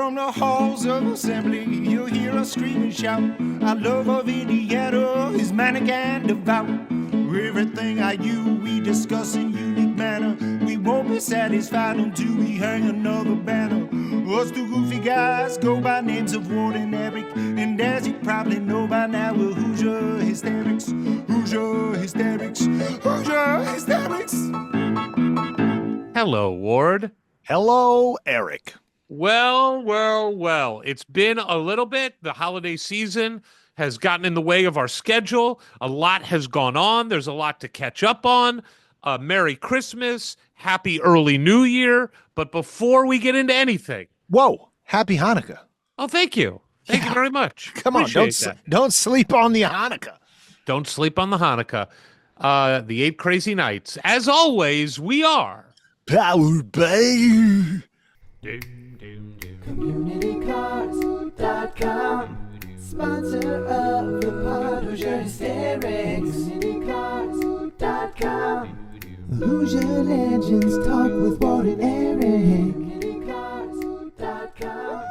From the halls of assembly, you'll hear us scream and shout. Our love of Indiana is manic and devout. Everything I you we discuss in unique manner. We won't be satisfied until we hang another banner. Us two goofy guys go by names of Ward and Eric, and as you probably know by now, we're Hoosier Hysterics. Hoosier Hysterics. Hoosier Hysterics. Hello, Ward. Hello, Eric. Well. It's been a little bit. The holiday season has gotten in the way of our schedule. A lot has gone on. There's a lot to catch up on. Merry Christmas. Happy early New Year. But before we get into anything. Whoa. Happy Hanukkah. Oh, thank you. Thank you very much. Come on. Don't sleep on the Hanukkah. Don't sleep on the Hanukkah. The 8 crazy nights. As always, we are powered by CommunityCars.com, sponsor of the pod, Hoosier Hysterics. CommunityCars.com, Hoosier Legends talk with Ward and Eric. CommunityCars.com.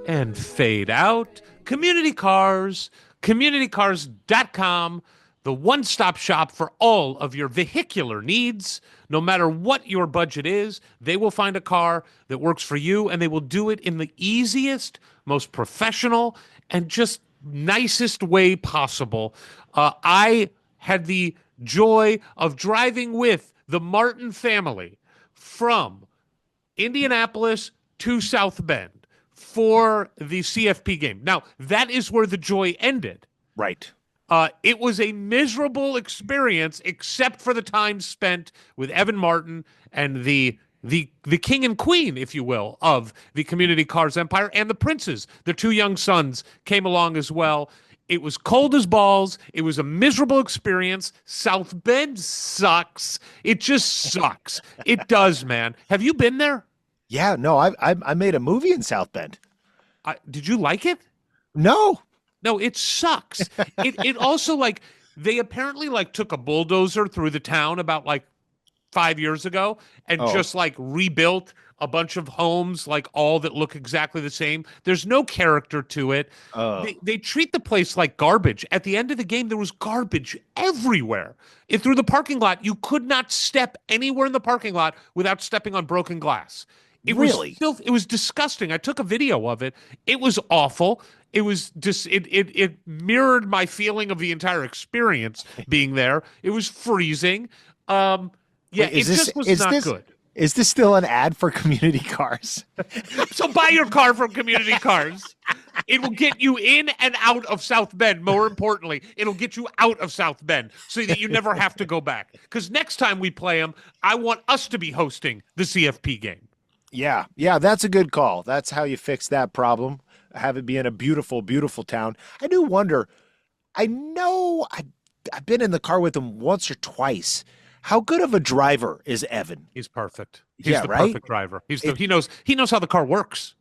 and fade out. Community Cars, CommunityCars.com, the one-stop shop for all of your vehicular needs. No matter what your budget is, they will find a car that works for you, and they will do it in the easiest, most professional, and just nicest way possible. I had the joy of driving with the Martin family from Indianapolis to South Bend for the CFP game. Now, that is where the joy ended. Right. It was a miserable experience, except for the time spent with Evan Martin and the king and queen, if you will, of the Community Cars empire, and the princes. Their 2 young sons came along as well. It was cold as balls. It was a miserable experience. South Bend sucks. It just sucks. It does, man. Have you been there? Yeah, no, I made a movie in South Bend. Did you like it? No. No, it sucks. It also, like, they apparently, like, took a bulldozer through the town about, like, 5 years ago and just, like, rebuilt a bunch of homes, like, all that look exactly the same. There's no character to it. They treat the place like garbage. At the end of the game, there was garbage everywhere. Through the parking lot, you could not step anywhere in the parking lot without stepping on broken glass. It was disgusting. I took a video of it. It was awful. It was just it mirrored my feeling of the entire experience being there. It was freezing. Wait, it just was not good. Is this still an ad for Community Cars? So buy your car from Community Cars. It will get you in and out of South Bend. More importantly, it'll get you out of South Bend so that you never have to go back. Because next time we play them, I want us to be hosting the CFP game. Yeah, that's a good call. That's how you fix that problem. Have it be in a beautiful, beautiful town. I do wonder, I know I've been in the car with him once or twice. How good of a driver is Evan? He's perfect. He's the perfect driver. He knows how the car works.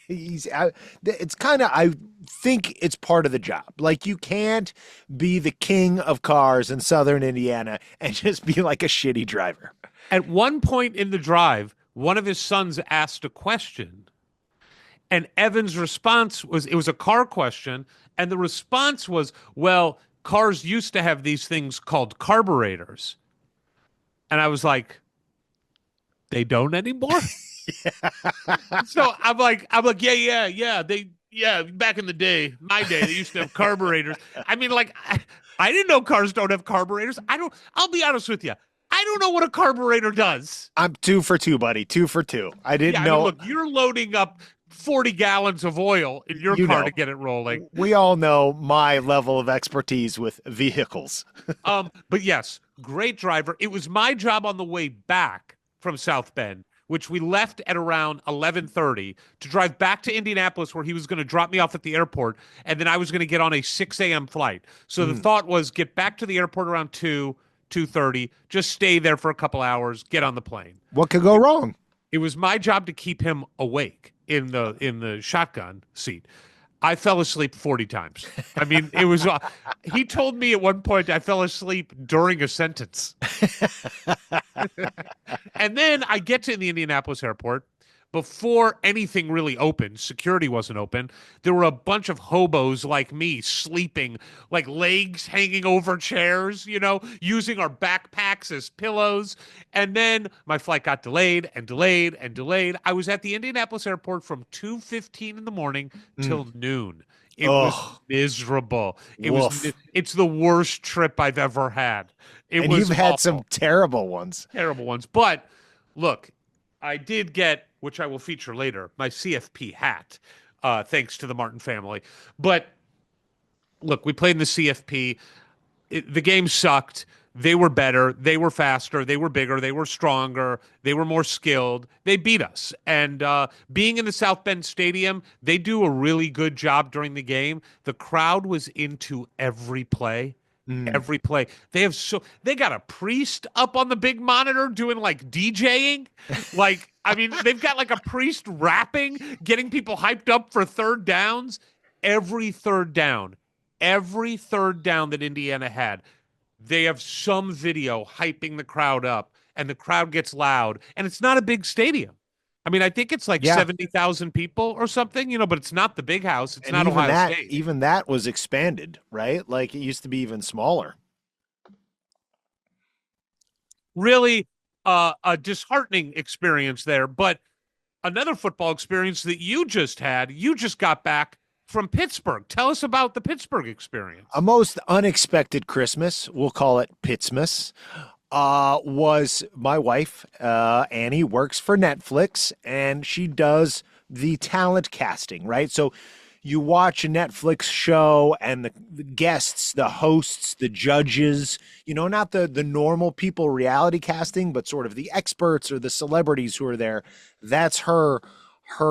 It's kind of, I think it's part of the job. Like, you can't be the king of cars in Southern Indiana and just be like a shitty driver. At one point in the drive, one of his sons asked a question, and Evan's response was, it was a car question, and the response was, well, cars used to have these things called carburetors. And I was like, they don't anymore? So I'm like, yeah. Back in the day, my day, they used to have carburetors. I mean, like, I didn't know cars don't have carburetors. I'll be honest with you. I don't know what a carburetor does. I'm 2 for 2, buddy. 2 for 2. I didn't know. I mean, look, you're loading up 40 gallons of oil in your car to get it rolling. We all know my level of expertise with vehicles. But yes, great driver. It was my job on the way back from South Bend, which we left at around 11:30, to drive back to Indianapolis, where he was going to drop me off at the airport, and then I was going to get on a 6 a.m. flight. So the thought was, get back to the airport around 2:30, just stay there for a couple hours, get on the plane. What could go wrong? It was my job to keep him awake in the shotgun seat. I fell asleep 40 times. I mean, it was, he told me at one point I fell asleep during a sentence. And then I get to the Indianapolis airport. before anything really opened, security wasn't open. There were a bunch of hobos like me sleeping, like legs hanging over chairs, using our backpacks as pillows. And then my flight got delayed and delayed and delayed. I was at the Indianapolis airport from 2:15 in the morning till noon. It was miserable. It's the worst trip I've ever had. You've had some terrible ones. Terrible ones. But look, I did get, which I will feature later, my CFP hat, thanks to the Martin family. But look, we played in the CFP. The game sucked. They were better. They were faster. They were bigger. They were stronger. They were more skilled. They beat us. And being in the South Bend Stadium, they do a really good job during the game. The crowd was into every play. Every play. They got a priest up on the big monitor doing like DJing. They've got like a priest rapping, getting people hyped up for third downs. Every third down that Indiana had, they have some video hyping the crowd up, and the crowd gets loud, and it's not a big stadium. I mean, I think it's like 70,000 people or something, but it's not the big house. It's not Ohio State. Even that was expanded, right? Like it used to be even smaller. Really a disheartening experience there. But another football experience that you just got back from Pittsburgh. Tell us about the Pittsburgh experience. A most unexpected Christmas, we'll call it Pittsmas. Was my wife, Annie, works for Netflix, and she does the talent casting, right? So you watch a Netflix show and the guests, the hosts, the judges, not the normal people reality casting, but sort of the experts or the celebrities who are there. That's her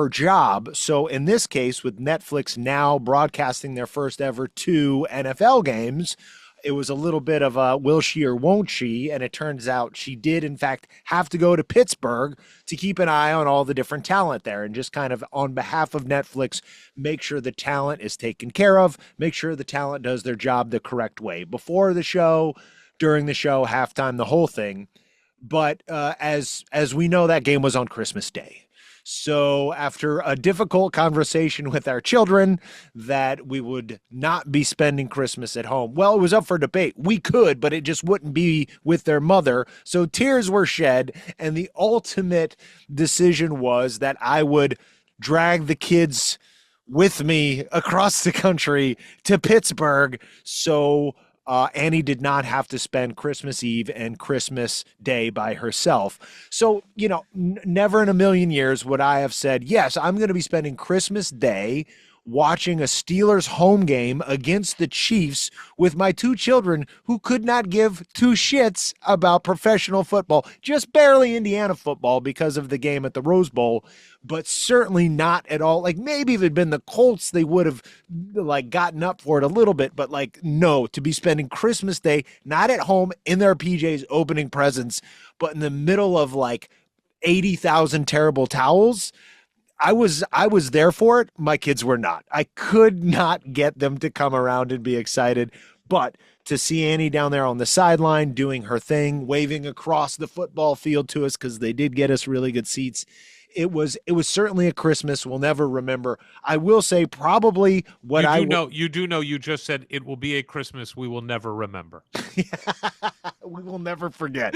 job. So in this case, with Netflix now broadcasting their first ever 2 NFL games, it was a little bit of a will she or won't she, and it turns out she did, in fact, have to go to Pittsburgh to keep an eye on all the different talent there and just kind of on behalf of Netflix, make sure the talent is taken care of, make sure the talent does their job the correct way. Before the show, during the show, halftime, the whole thing. But as we know, that game was on Christmas Day. So after a difficult conversation with our children that we would not be spending Christmas at home, well, it was up for debate. We could, but it just wouldn't be with their mother. So tears were shed, and the ultimate decision was that I would drag the kids with me across the country to Pittsburgh. So Annie did not have to spend Christmas Eve and Christmas Day by herself. So, never in a million years would I have said, yes, I'm going to be spending Christmas Day watching a Steelers home game against the Chiefs with my 2 children who could not give 2 shits about professional football, just barely Indiana football because of the game at the Rose Bowl, but certainly not at all. Like maybe if it had been the Colts, they would have like gotten up for it a little bit, but like no, to be spending Christmas Day, not at home in their PJs opening presents, but in the middle of like 80,000 terrible towels. I was there for it. My kids were not. I could not get them to come around and be excited. But to see Annie down there on the sideline doing her thing, waving across the football field to us because they did get us really good seats. It was certainly a Christmas we'll never remember. I will say probably what you do know you just said it will be a Christmas we will never remember. We will never forget.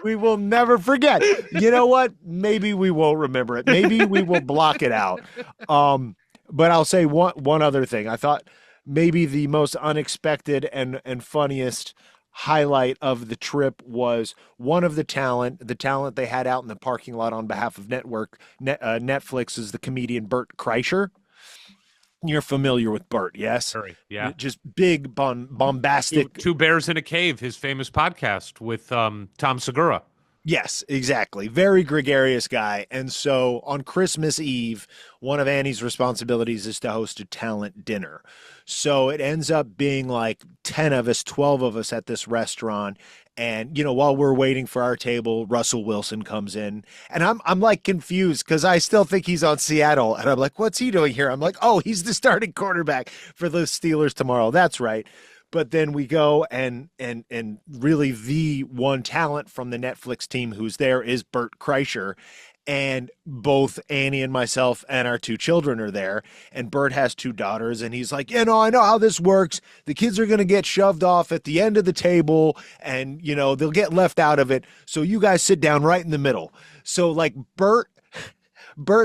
We will never forget. You know what? Maybe we won't remember it. Maybe we will block it out. But I'll say one other thing. I thought maybe the most unexpected and funniest highlight of the trip was one of the talent they had out in the parking lot on behalf of Netflix is the comedian Bert Kreischer. You're familiar with Bert, yes? Sorry, yeah. Just big, bombastic. Two Bears in a Cave, his famous podcast with Tom Segura. Yes, exactly. Very gregarious guy. And so on Christmas Eve, one of Annie's responsibilities is to host a talent dinner. So it ends up being like 10 of us, 12 of us at this restaurant. And, while we're waiting for our table, Russell Wilson comes in. And I'm like confused because I still think he's on Seattle. And I'm like, what's he doing here? I'm like, oh, he's the starting quarterback for the Steelers tomorrow. That's right. But then we go and really the one talent from the Netflix team who's there is Bert Kreischer. And both Annie and myself and our two children are there. And Bert has two daughters. And he's like, I know how this works. The kids are going to get shoved off at the end of the table and, they'll get left out of it. So you guys sit down right in the middle. So like Bert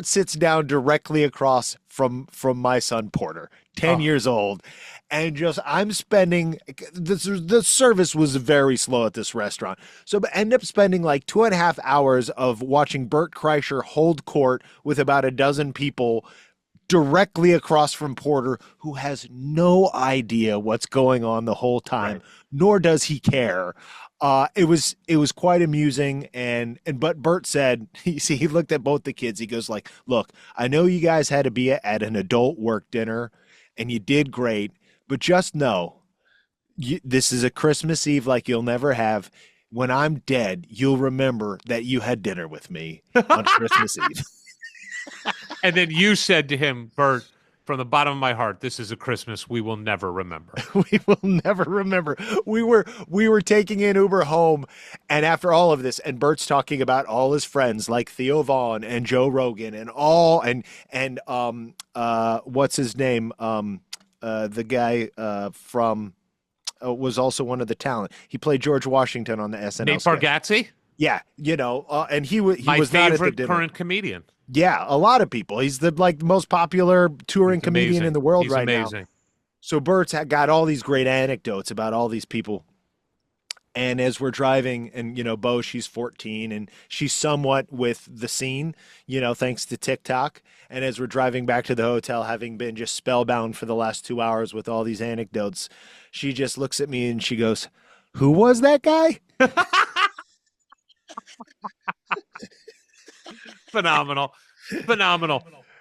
sits down directly across from my son Porter, 10 years old. And I'm spending the service was very slow at this restaurant. So I end up spending like 2.5 hours of watching Bert Kreischer hold court with about a dozen people directly across from Porter, who has no idea what's going on the whole time, right. Nor does he care. It was quite amusing. But Bert said, he looked at both the kids. He goes like, look, I know you guys had to be at an adult work dinner and you did great. But just know, this is a Christmas Eve like you'll never have. When I'm dead, you'll remember that you had dinner with me on Christmas Eve. And then you said to him, Bert, from the bottom of my heart, this is a Christmas we will never remember. We will never remember. We were taking an Uber home, and after all of this, and Bert's talking about all his friends like Theo Vaughn and Joe Rogan and what's his name? The guy from was also one of the talent. He played George Washington on the SNL. Nate Bargatze? Yeah, and he was my not at the favorite dinner. Current comedian. Yeah, a lot of people. He's the most popular touring comedian in the world He's right amazing. now. So Bert's got all these great anecdotes about all these people. And as we're driving, and Bo, she's 14, and she's somewhat with the scene, thanks to TikTok. And as we're driving back to the hotel, having been just spellbound for the last 2 hours with all these anecdotes, she just looks at me and she goes, "Who was that guy?" Phenomenal.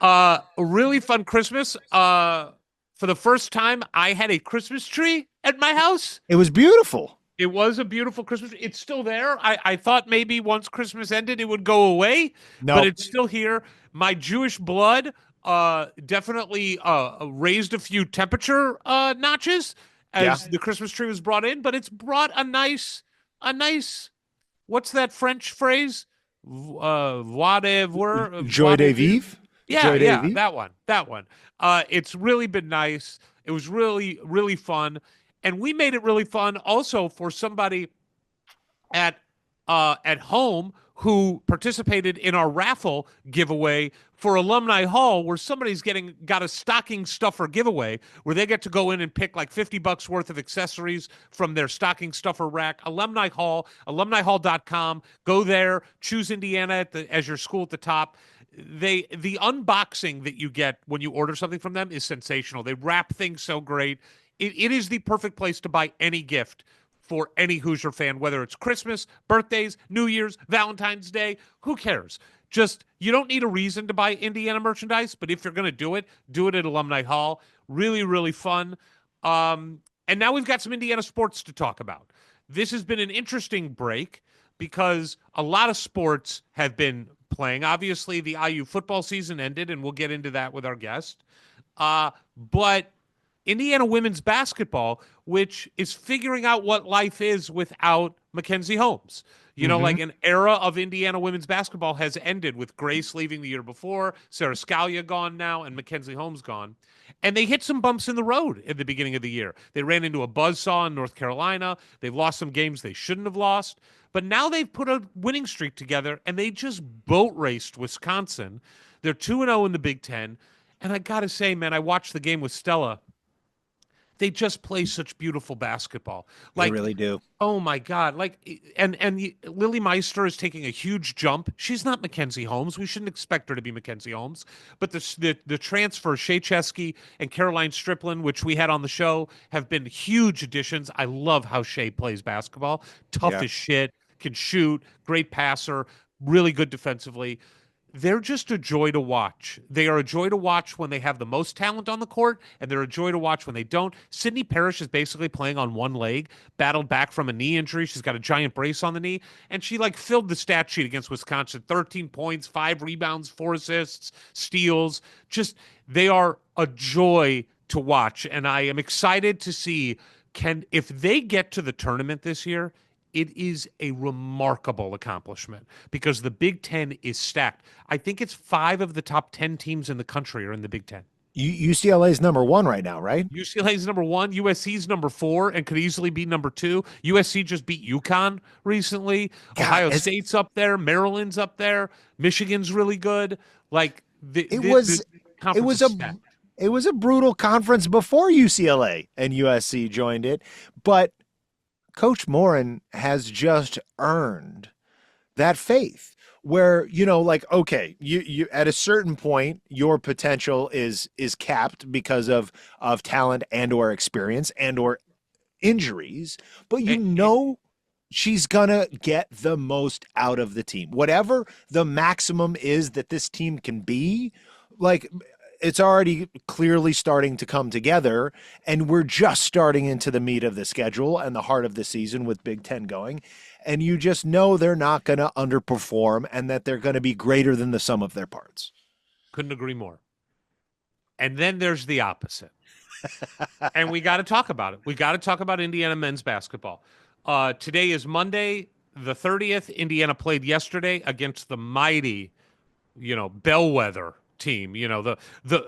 A really fun Christmas. For the first time, I had a Christmas tree at my house. It was beautiful. It was a beautiful Christmas. It's still there. I thought maybe once Christmas ended, it would go away. No, but it's still here. My Jewish blood definitely raised a few temperature notches as the Christmas tree was brought in. But it's brought a nice. What's that French phrase? Whatever. Joie de vivre. Yeah, that one. It's really been nice. It was really, really fun. And we made it really fun also for somebody at home who participated in our raffle giveaway for Alumni Hall, where somebody's got a stocking stuffer giveaway where they get to go in and pick like $50 worth of accessories from their stocking stuffer rack. Alumni Hall, alumnihall.com. Go there, choose Indiana as your school at the top. The unboxing that you get when you order something from them is sensational. They wrap things so great. It is the perfect place to buy any gift for any Hoosier fan, whether it's Christmas, birthdays, New Year's, Valentine's Day. Who cares? Just, you don't need a reason to buy Indiana merchandise, but if you're going to do it at Alumni Hall. Really, really fun. And now we've got some Indiana sports to talk about. This has been an interesting break because a lot of sports have been playing. Obviously, the IU football season ended, and we'll get into that with our guest. But Indiana women's basketball, which is figuring out what life is without Mackenzie Holmes. Like an era of Indiana women's basketball has ended with Grace leaving the year before, Sarah Scalia gone now, and Mackenzie Holmes gone. And they hit some bumps in the road at the beginning of the year. They ran into a buzzsaw in North Carolina. They've lost some games they shouldn't have lost. But now they've put a winning streak together, and they just boat raced Wisconsin. They're 2-0 in the Big Ten. And I got to say, man, I watched the game with Stella. They just play such beautiful basketball. Like, they really do. Oh my God! And Lily Meister is taking a huge jump. She's not Mackenzie Holmes. We shouldn't expect her to be Mackenzie Holmes. But the transfer, Shea Chesky and Caroline Striplin, which we had on the show, have been huge additions. I love how Shea plays basketball. Tough as shit, can shoot, great passer, really good defensively. They're just a joy to watch. They are a joy to watch when they have the most talent on the court, and they're a joy to watch when they don't. Sydney Parrish is basically playing on one leg, battled back from a knee injury. She's got a giant brace on the knee, and she filled the stat sheet against Wisconsin. 13 points, 5 rebounds, 4 assists, steals. Just, they are a joy to watch, and I am excited to see if they get to the tournament this year, it is a remarkable accomplishment because the Big Ten is stacked. I think it's 5 of the top 10 teams in the country are in the Big Ten. UCLA is number 1 right now, right? UCLA is number 1. USC is number 4 and could easily be number 2. USC just beat UConn recently. God, Ohio State's up there. Maryland's up there. Michigan's really good. Like it was a brutal conference before UCLA and USC joined it, but Coach Morin has just earned that faith. Where, like, okay, you at a certain point, your potential is capped because of talent and or experience and or injuries, but she's gonna get the most out of the team. Whatever the maximum is that this team can be, like, it's already clearly starting to come together, and we're just starting into the meat of the schedule and the heart of the season with Big Ten going. And you just know they're not going to underperform and that they're going to be greater than the sum of their parts. Couldn't agree more. And then there's the opposite. And we got to talk about it. We got to talk about Indiana men's basketball. Today is Monday, the 30th. Indiana played yesterday against the mighty, bellwether team.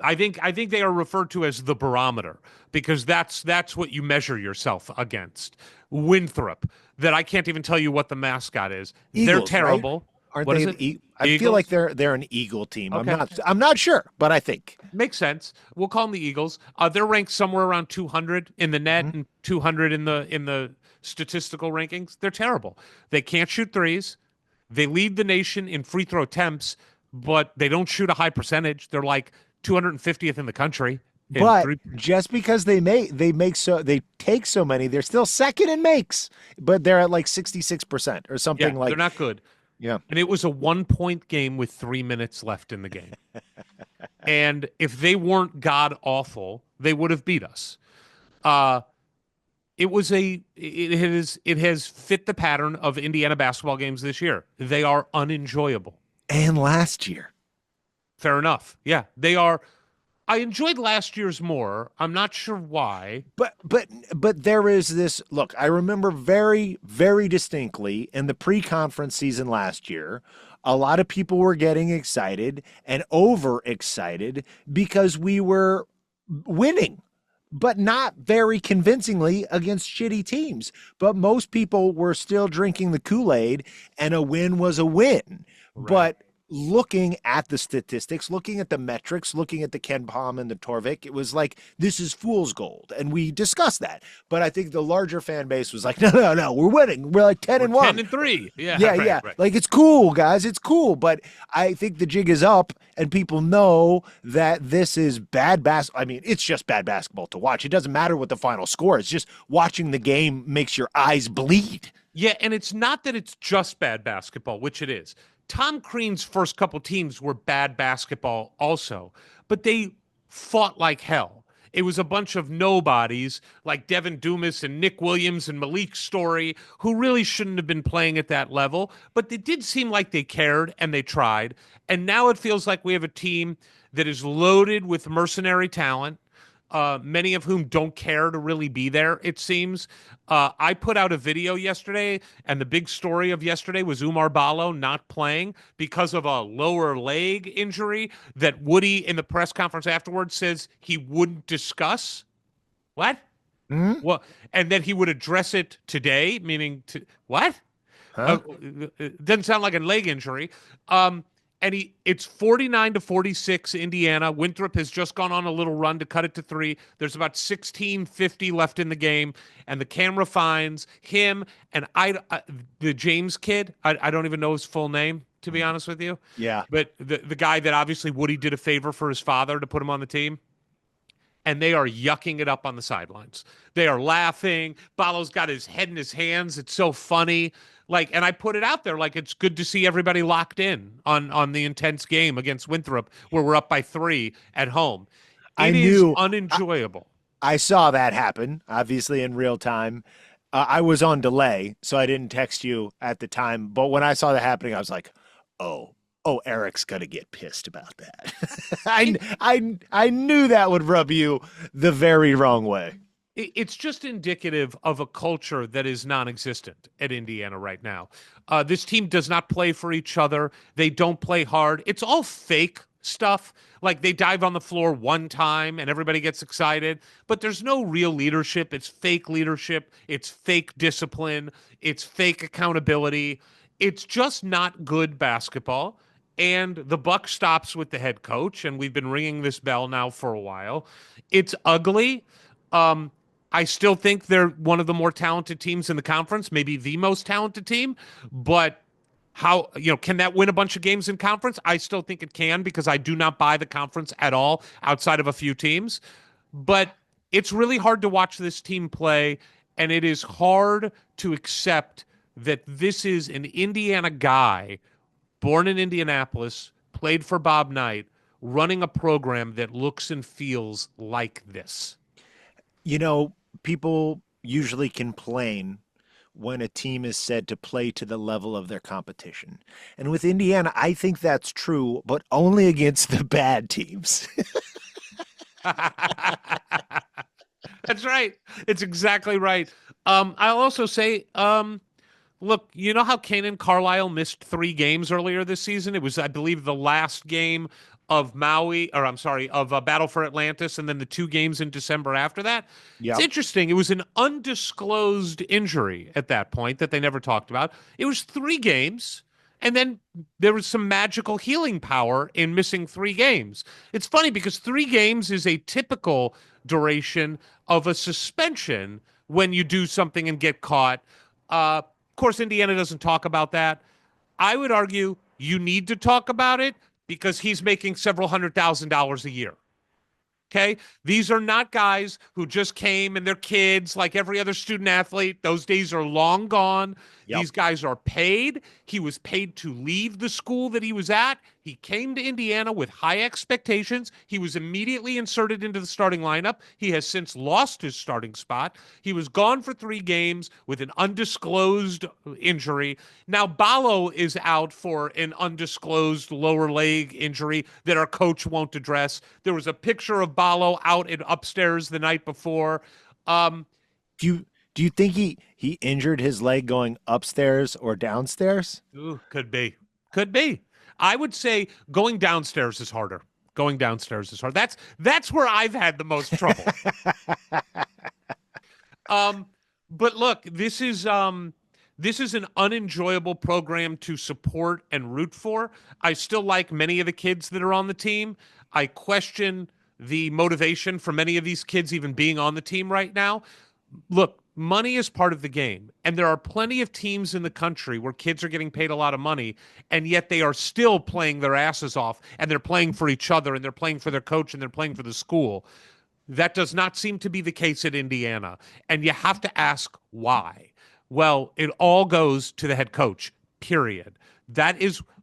I think they are referred to as the barometer because that's what you measure yourself against. Winthrop, that I can't even tell you what the mascot is. Eagles, they're terrible. Right? Aren't they? I feel like they're an Eagle team. Okay. I'm not sure, but I think makes sense. We'll call them the Eagles. They're ranked somewhere around 200 in the net and 200 in the statistical rankings. They're terrible. They can't shoot threes. They lead the nation in free throw attempts, but they don't shoot a high percentage. They're like 250th in the country. But just because they take so many, they're still second in makes, but they're at like 66% or something like. They're not good. Yeah. And it was a 1-point game with 3 minutes left in the game. And if they weren't god awful, they would have beat us. It has fit the pattern of Indiana basketball games this year. They are unenjoyable. And last year. Fair enough. Yeah, they are. I enjoyed last year's more. I'm not sure why. But there is this, look, I remember very, very distinctly in the pre-conference season last year, a lot of people were getting excited and overexcited because we were winning, but not very convincingly against shitty teams. But most people were still drinking the Kool-Aid, and a win was a win. Right. But looking at the statistics, looking at the metrics, looking at the Ken Pom and the Torvik, it was like, this is fool's gold. And we discussed that. But I think the larger fan base was like, no, we're winning. We're like 10-1. 10-3. Yeah. Right. Like, it's cool, guys. It's cool. But I think the jig is up and people know that this is bad basketball. I mean, it's just bad basketball to watch. It doesn't matter what the final score is. Just watching the game makes your eyes bleed. Yeah, and it's not that it's just bad basketball, which it is. Tom Crean's first couple teams were bad basketball also, but they fought like hell. It was a bunch of nobodies like Devin Dumas and Nick Williams and Malik Story who really shouldn't have been playing at that level, but it did seem like they cared and they tried. And now it feels like we have a team that is loaded with mercenary talent, many of whom don't care to really be there, it seems. I put out a video yesterday, and the big story of yesterday was Oumar Ballo not playing because of a lower leg injury that Woody, in the press conference afterwards, says he wouldn't discuss. What? Mm-hmm. Well, and then he would address it today, meaning what? Huh? It doesn't sound like a leg injury. And it's 49-46 Indiana. Winthrop has just gone on a little run to cut it to 3. There's about 16:50 left in the game, and the camera finds him and the James kid. I don't even know his full name, to be honest with you. Yeah. But the guy that obviously Woody did a favor for his father to put him on the team. And they are yucking it up on the sidelines. They are laughing. Ballo's got his head in his hands. It's so funny. And I put it out there, it's good to see everybody locked in on the intense game against Winthrop, where we're up by 3 at home. It is unenjoyable. I saw that happen, obviously in real time. I was on delay, so I didn't text you at the time. But when I saw that happening, I was like, oh, Eric's gonna get pissed about that. I knew that would rub you the very wrong way. It's just indicative of a culture that is non-existent at Indiana right now. This team does not play for each other. They don't play hard. It's all fake stuff. Like they dive on the floor one time and everybody gets excited, but there's no real leadership. It's fake leadership. It's fake discipline. It's fake accountability. It's just not good basketball. And the buck stops with the head coach, and we've been ringing this bell now for a while. It's ugly. I still think they're one of the more talented teams in the conference, maybe the most talented team, but can that win a bunch of games in conference? I still think it can, because I do not buy the conference at all outside of a few teams. But it's really hard to watch this team play, and it is hard to accept that this is an Indiana guy born in Indianapolis, played for Bob Knight, running a program that looks and feels like this. People usually complain when a team is said to play to the level of their competition. And with Indiana, I think that's true, but only against the bad teams. That's right. It's exactly right. I'll also say, look, you know how Kanan Carlisle missed 3 games earlier this season? It was, I believe, the last game of Battle for Atlantis, and then the 2 games in December after that. Yep. It's interesting. It was an undisclosed injury at that point that they never talked about. It was 3 games, and then there was some magical healing power in missing 3 games. It's funny because 3 games is a typical duration of a suspension when you do something and get caught. Of course, Indiana doesn't talk about that. I would argue you need to talk about it, because he's making several $100,000 a year. Okay? These are not guys who just came and they're kids like every other student athlete. Those days are long gone. Yep. These guys are paid. He was paid to leave the school that he was at. He came to Indiana with high expectations. He was immediately inserted into the starting lineup. He has since lost his starting spot. He was gone for 3 games with an undisclosed injury. Now Ballo is out for an undisclosed lower leg injury that our coach won't address. There was a picture of Ballo out upstairs the night before. Do you think he injured his leg going upstairs or downstairs? Ooh, could be. I would say going downstairs is harder. Going downstairs is hard. That's where I've had the most trouble. But look, this is an unenjoyable program to support and root for. I still like many of the kids that are on the team. I question the motivation for many of these kids even being on the team right now. Look, money is part of the game, and there are plenty of teams in the country where kids are getting paid a lot of money, and yet they are still playing their asses off, and they're playing for each other, and they're playing for their coach, and they're playing for the school. That does not seem to be the case at Indiana, and you have to ask why. Well, it all goes to the head coach, period.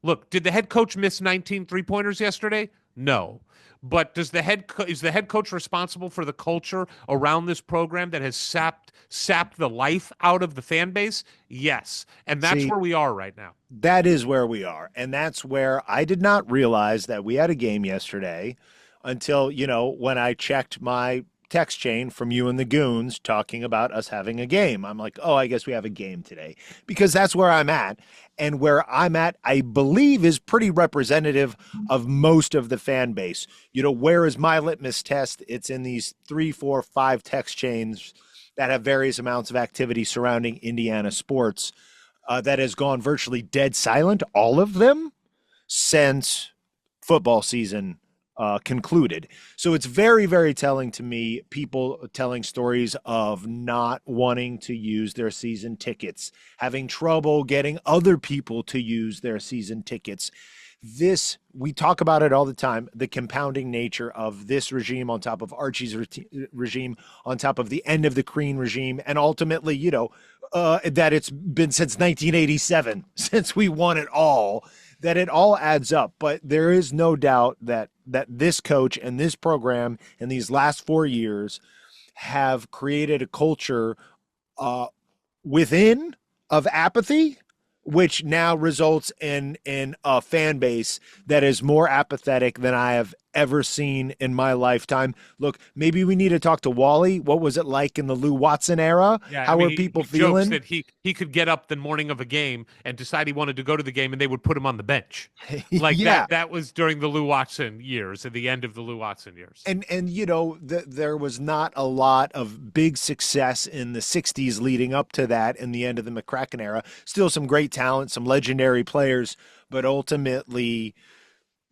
Look, did the head coach miss 19 three-pointers yesterday? No. But is the head coach responsible for the culture around this program that has sapped the life out of the fan base? Yes. And that's where we are right now. That is where we are. And that's where I did not realize that we had a game yesterday until, when I checked my text chain from you and the goons talking about us having a game. I'm like, oh, I guess we have a game today, because that's where I'm at. And where I'm at, I believe, is pretty representative of most of the fan base. Where is my litmus test? It's in these 3, 4, 5 text chains that have various amounts of activity surrounding Indiana sports that has gone virtually dead silent, all of them, since football season concluded. So it's very, very telling to me, people telling stories of not wanting to use their season tickets, having trouble getting other people to use their season tickets. We talk about it all the time, the compounding nature of this regime on top of Archie's regime, on top of the end of the Crean regime, and ultimately, that it's been since 1987, since we won it all, that it all adds up. But there is no doubt that this coach and this program in these last 4 years have created a culture within of apathy, which now results in a fan base that is more apathetic than I have ever seen in my lifetime. Look, maybe we need to talk to Wally. What was it like in the Lou Watson era? Yeah, How I mean, are people he jokes feeling? that he could get up the morning of a game and decide he wanted to go to the game, and they would put him on the bench. Like Yeah. that was during the Lou Watson years, at the end of the Lou Watson years. And there was not a lot of big success in the 60s leading up to that in the end of the McCracken era. Still some great talent, some legendary players, but ultimately,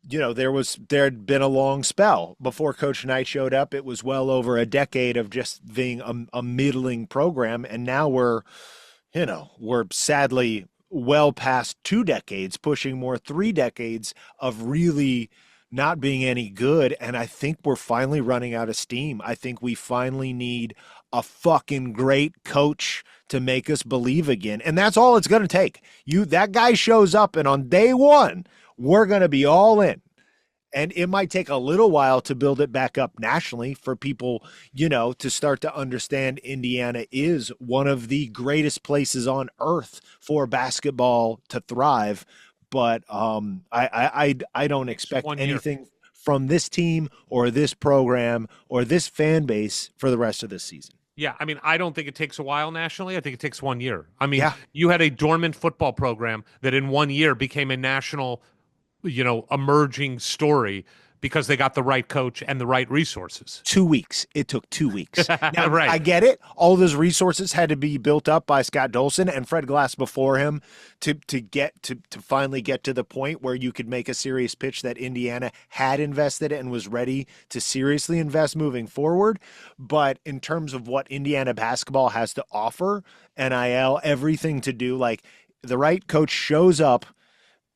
there had been a long spell before Coach Knight showed up. It was well over a decade of just being a middling program, and now we're sadly well past 2 decades, pushing more 3 decades of really not being any good. And I think we're finally running out of steam. I think we finally need a fucking great coach to make us believe again. And that's all it's going to take. That guy shows up, and on day one, we're going to be all in. And it might take a little while to build it back up nationally for people, to start to understand Indiana is one of the greatest places on earth for basketball to thrive. But I don't expect anything from this team or this program or this fan base for the rest of this season. Yeah, I mean, I don't think it takes a while nationally. I think it takes 1 year. I mean, Yeah. You had a dormant football program that in 1 year became a national, emerging story because they got the right coach and the right resources. 2 weeks. It took 2 weeks. Now, Right. I get it. All those resources had to be built up by Scott Dolson and Fred Glass before him to finally get to the point where you could make a serious pitch that Indiana had invested and was ready to seriously invest moving forward. But in terms of what Indiana basketball has to offer, NIL, everything to do, like the right coach shows up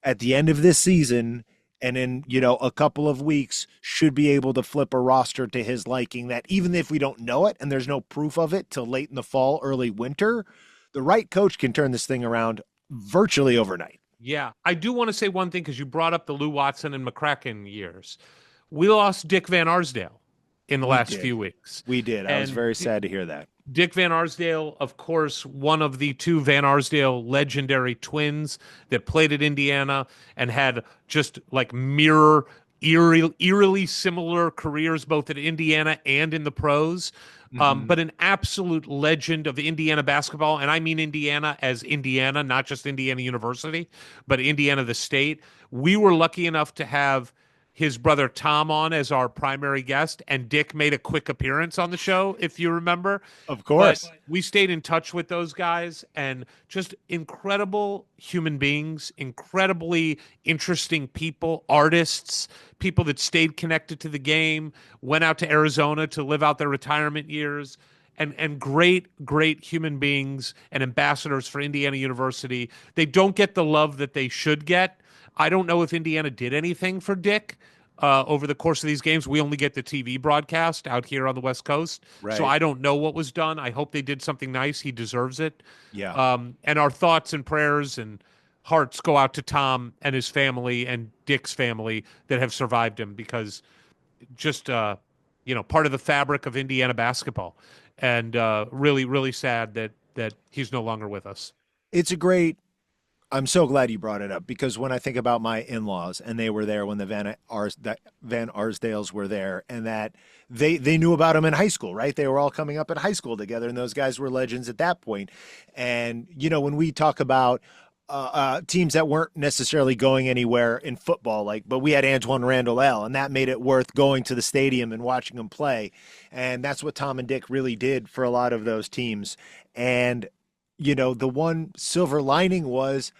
at the end of this season and in, a couple of weeks should be able to flip a roster to his liking, that even if we don't know it and there's no proof of it till late in the fall, early winter, the right coach can turn this thing around virtually overnight. Yeah. I do want to say one thing because you brought up the Lou Watson and McCracken years. We lost Dick Van Arsdale in the last few weeks. We did. I was very sad to hear that. Dick Van Arsdale, of course, one of the 2 Van Arsdale legendary twins that played at Indiana and had just like eerily similar careers both at Indiana and in the pros. But an absolute legend of Indiana basketball. And I mean Indiana as Indiana, not just Indiana University, but Indiana the state. We were lucky enough to have his brother Tom on as our primary guest, and Dick made a quick appearance on the show, if you remember. Of course. But we stayed in touch with those guys, and just incredible human beings, incredibly interesting people, artists, people that stayed connected to the game, went out to Arizona to live out their retirement years, and great human beings and ambassadors for Indiana University. They don't get the love that they should get. I don't know if Indiana did anything for Dick over the course of these games. We only get the TV broadcast out here on the West Coast. Right. So I don't know what was done. I hope they did something nice. He deserves it. Yeah. And our thoughts and prayers and hearts go out to Tom and his family and Dick's family that have survived him, because just, part of the fabric of Indiana basketball. And really, really sad that he's no longer with us. I'm so glad you brought it up, because when I think about my in-laws, and they were there when the Van Arsdales were there, and that they knew about him in high school, right? They were all coming up in high school together, and those guys were legends at that point. And, when we talk about teams that weren't necessarily going anywhere in football, but we had Antoine Randall L, and that made it worth going to the stadium and watching them play. And that's what Tom and Dick really did for a lot of those teams. And the one silver lining was,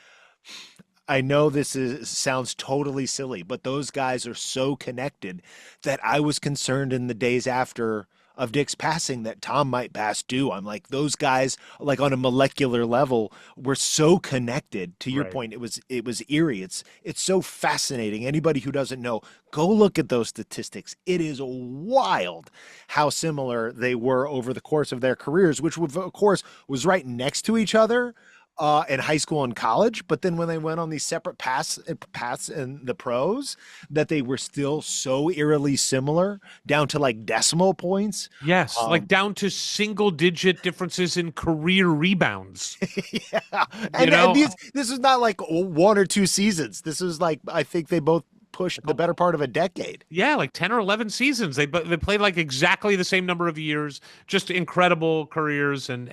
I know sounds totally silly, but those guys are so connected that I was concerned in the days after of Dick's passing that Tom might pass due. I'm like, those guys, like on a molecular level, were so connected. To your point, it was eerie. It's so fascinating. Anybody who doesn't know, go look at those statistics. It is wild how similar they were over the course of their careers, which of course was right next to each other in high school and college. But then when they went on these separate paths in the pros, that they were still so eerily similar down to like decimal points. Yes, like down to single digit differences in career rebounds. Yeah. And this is not like 1 or 2 seasons. This is like, I think they both pushed the better part of a decade. Yeah, like 10 or 11 seasons. They played like exactly the same number of years, just incredible careers, and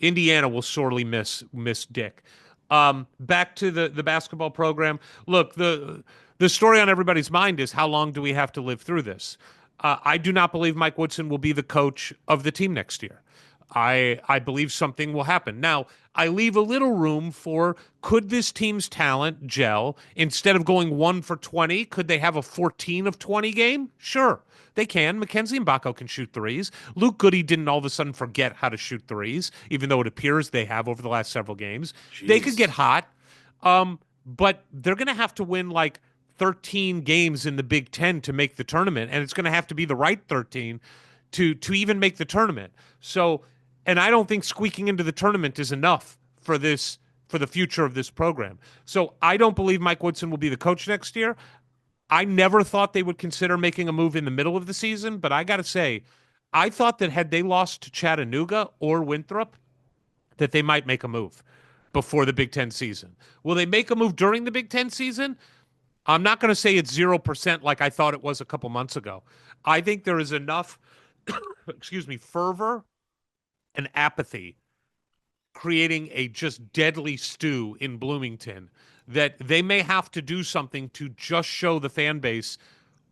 Indiana will sorely miss Dick. Back to the basketball program. Look, the story on everybody's mind is how long do we have to live through this? I do not believe Mike Woodson will be the coach of the team next year. I believe something will happen. Now, I leave a little room for, could this team's talent gel? Instead of going 1 for 20, could they have a 14 of 20 game? Sure, they can. Mackenzie Mbako can shoot threes. Luke Goody didn't all of a sudden forget how to shoot threes, even though it appears they have over the last several games. Jeez. They could get hot, but they're going to have to win like 13 games in the Big Ten to make the tournament, and it's going to have to be the right 13 to even make the tournament. So, and I don't think squeaking into the tournament is enough for the future of this program. So I don't believe Mike Woodson will be the coach next year. I never thought they would consider making a move in the middle of the season, but I got to say, I thought that had they lost to Chattanooga or Winthrop, that they might make a move before the Big Ten season. Will they make a move during the Big Ten season? I'm not going to say it's 0% like I thought it was a couple months ago. I think there is enough, fervor and apathy creating a just deadly stew in Bloomington that they may have to do something to just show the fan base,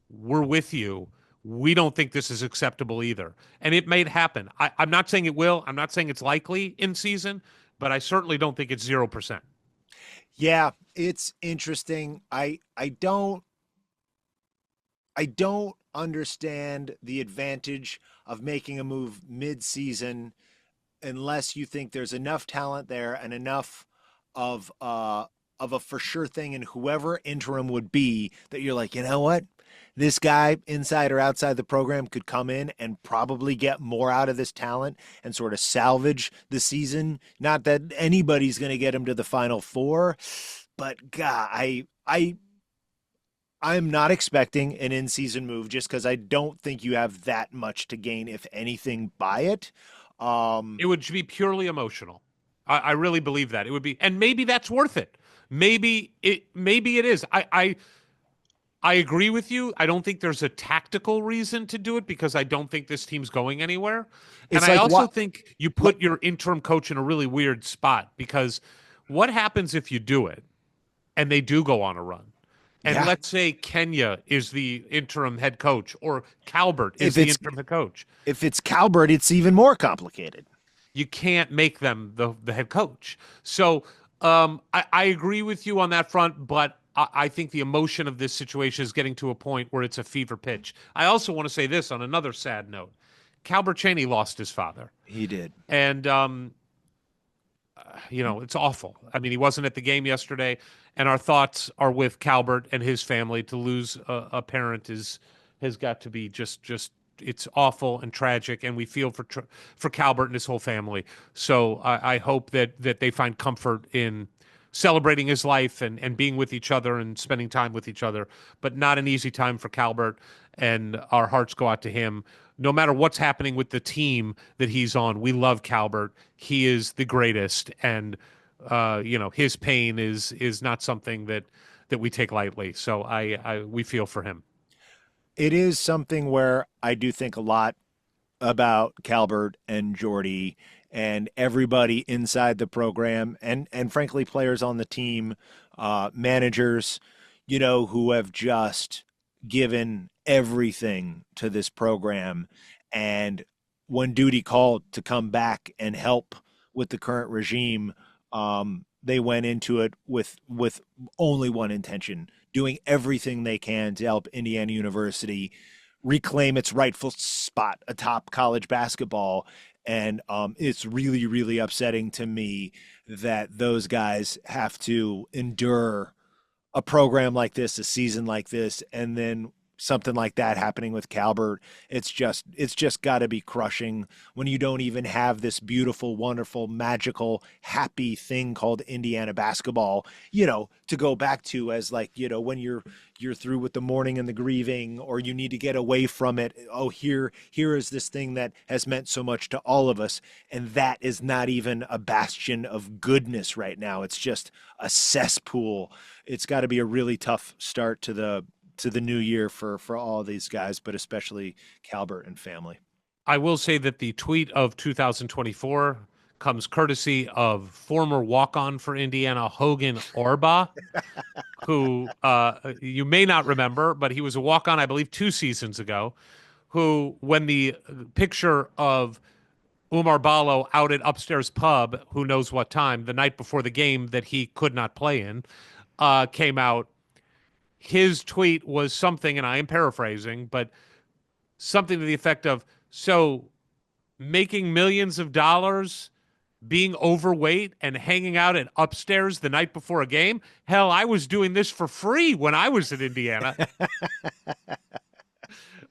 we're with you. We don't think this is acceptable either. And it may happen. I'm not saying it will. I'm not saying it's likely in season, but I certainly don't think it's 0%. Yeah, it's interesting. I don't understand the advantage of making a move mid-season unless you think there's enough talent there and enough of a for sure thing in whoever interim would be that you're like, you know what? This guy, inside or outside the program, could come in and probably get more out of this talent and sort of salvage the season. Not that anybody's going to get him to the Final Four, but God, I'm not expecting an in-season move just because I don't think you have that much to gain, if anything, by it. It would be purely emotional. I really believe that. It would be, and maybe that's worth it. Maybe it is. I agree with you. I don't think there's a tactical reason to do it because I don't think this team's going anywhere. And I also think you put your interim coach in a really weird spot because what happens if you do it and they do go on a run? And let's say Kenya is the interim head coach or Calbert is the interim head coach. If it's Calbert, it's even more complicated. You can't make them the head coach. So I agree with you on that front, but I think the emotion of this situation is getting to a point where it's a fever pitch. I also want to say this on another sad note. Calbert Cheney lost his father. He did. And, it's awful. I mean, he wasn't at the game yesterday, and our thoughts are with Calbert and his family. To lose a parent has got to be just it's awful and tragic, and we feel for Calbert and his whole family. So I hope that they find comfort in celebrating his life and being with each other and spending time with each other, but not an easy time for Calbert, and our hearts go out to him. No matter what's happening with the team that he's on, we love Calbert. He is the greatest, and his pain is not something that we take lightly. So we feel for him. It is something where I do think a lot about Calbert and Jordy and everybody inside the program and frankly players on the team, managers, who have just given everything to this program. And when duty called to come back and help with the current regime, they went into it with only one intention, doing everything they can to help Indiana University reclaim its rightful spot atop college basketball. And it's really, really upsetting to me that those guys have to endure a program like this, a season like this, and then something like that happening with Calvert, it's just got to be crushing when you don't even have this beautiful, wonderful, magical, happy thing called Indiana basketball, to go back to as like, when you're through with the mourning and the grieving, or you need to get away from it. Oh, here is this thing that has meant so much to all of us, and that is not even a bastion of goodness right now. It's just a cesspool. It's got to be a really tough start to the new year for all these guys, but especially Calvert and family. I will say that the tweet of 2024 comes courtesy of former walk-on for Indiana, Hogan Orba, who you may not remember, but he was a walk-on, I believe, 2 seasons ago, who, when the picture of Umar Ballo out at Upstairs Pub, who knows what time, the night before the game that he could not play in, came out, his tweet was something, and I am paraphrasing, but something to the effect of, so making millions of dollars, being overweight, and hanging out at Upstairs the night before a game? Hell, I was doing this for free when I was in Indiana.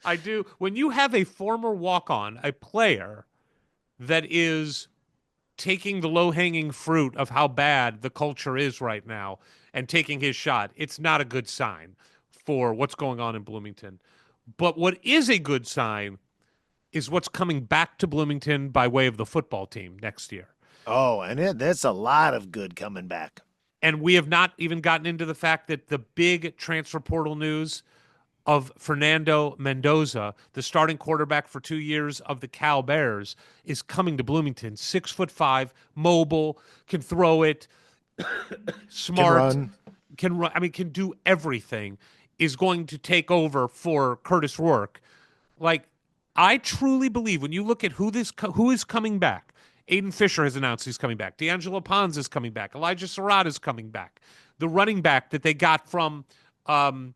I do. When you have a former walk-on, a player that is taking the low-hanging fruit of how bad the culture is right now and taking his shot, it's not a good sign for what's going on in Bloomington. But what is a good sign is what's coming back to Bloomington by way of the football team next year. Oh, and that's a lot of good coming back. And we have not even gotten into the fact that the big transfer portal news of Fernando Mendoza, the starting quarterback for 2 years of the Cal Bears, is coming to Bloomington. 6'5", mobile, can throw it, smart, can run. I mean, can do everything. Is going to take over for Curtis Rourke. Like, I truly believe when you look at who is coming back, Aiden Fisher has announced he's coming back. D'Angelo Pons is coming back. Elijah Surratt is coming back. The running back that they got from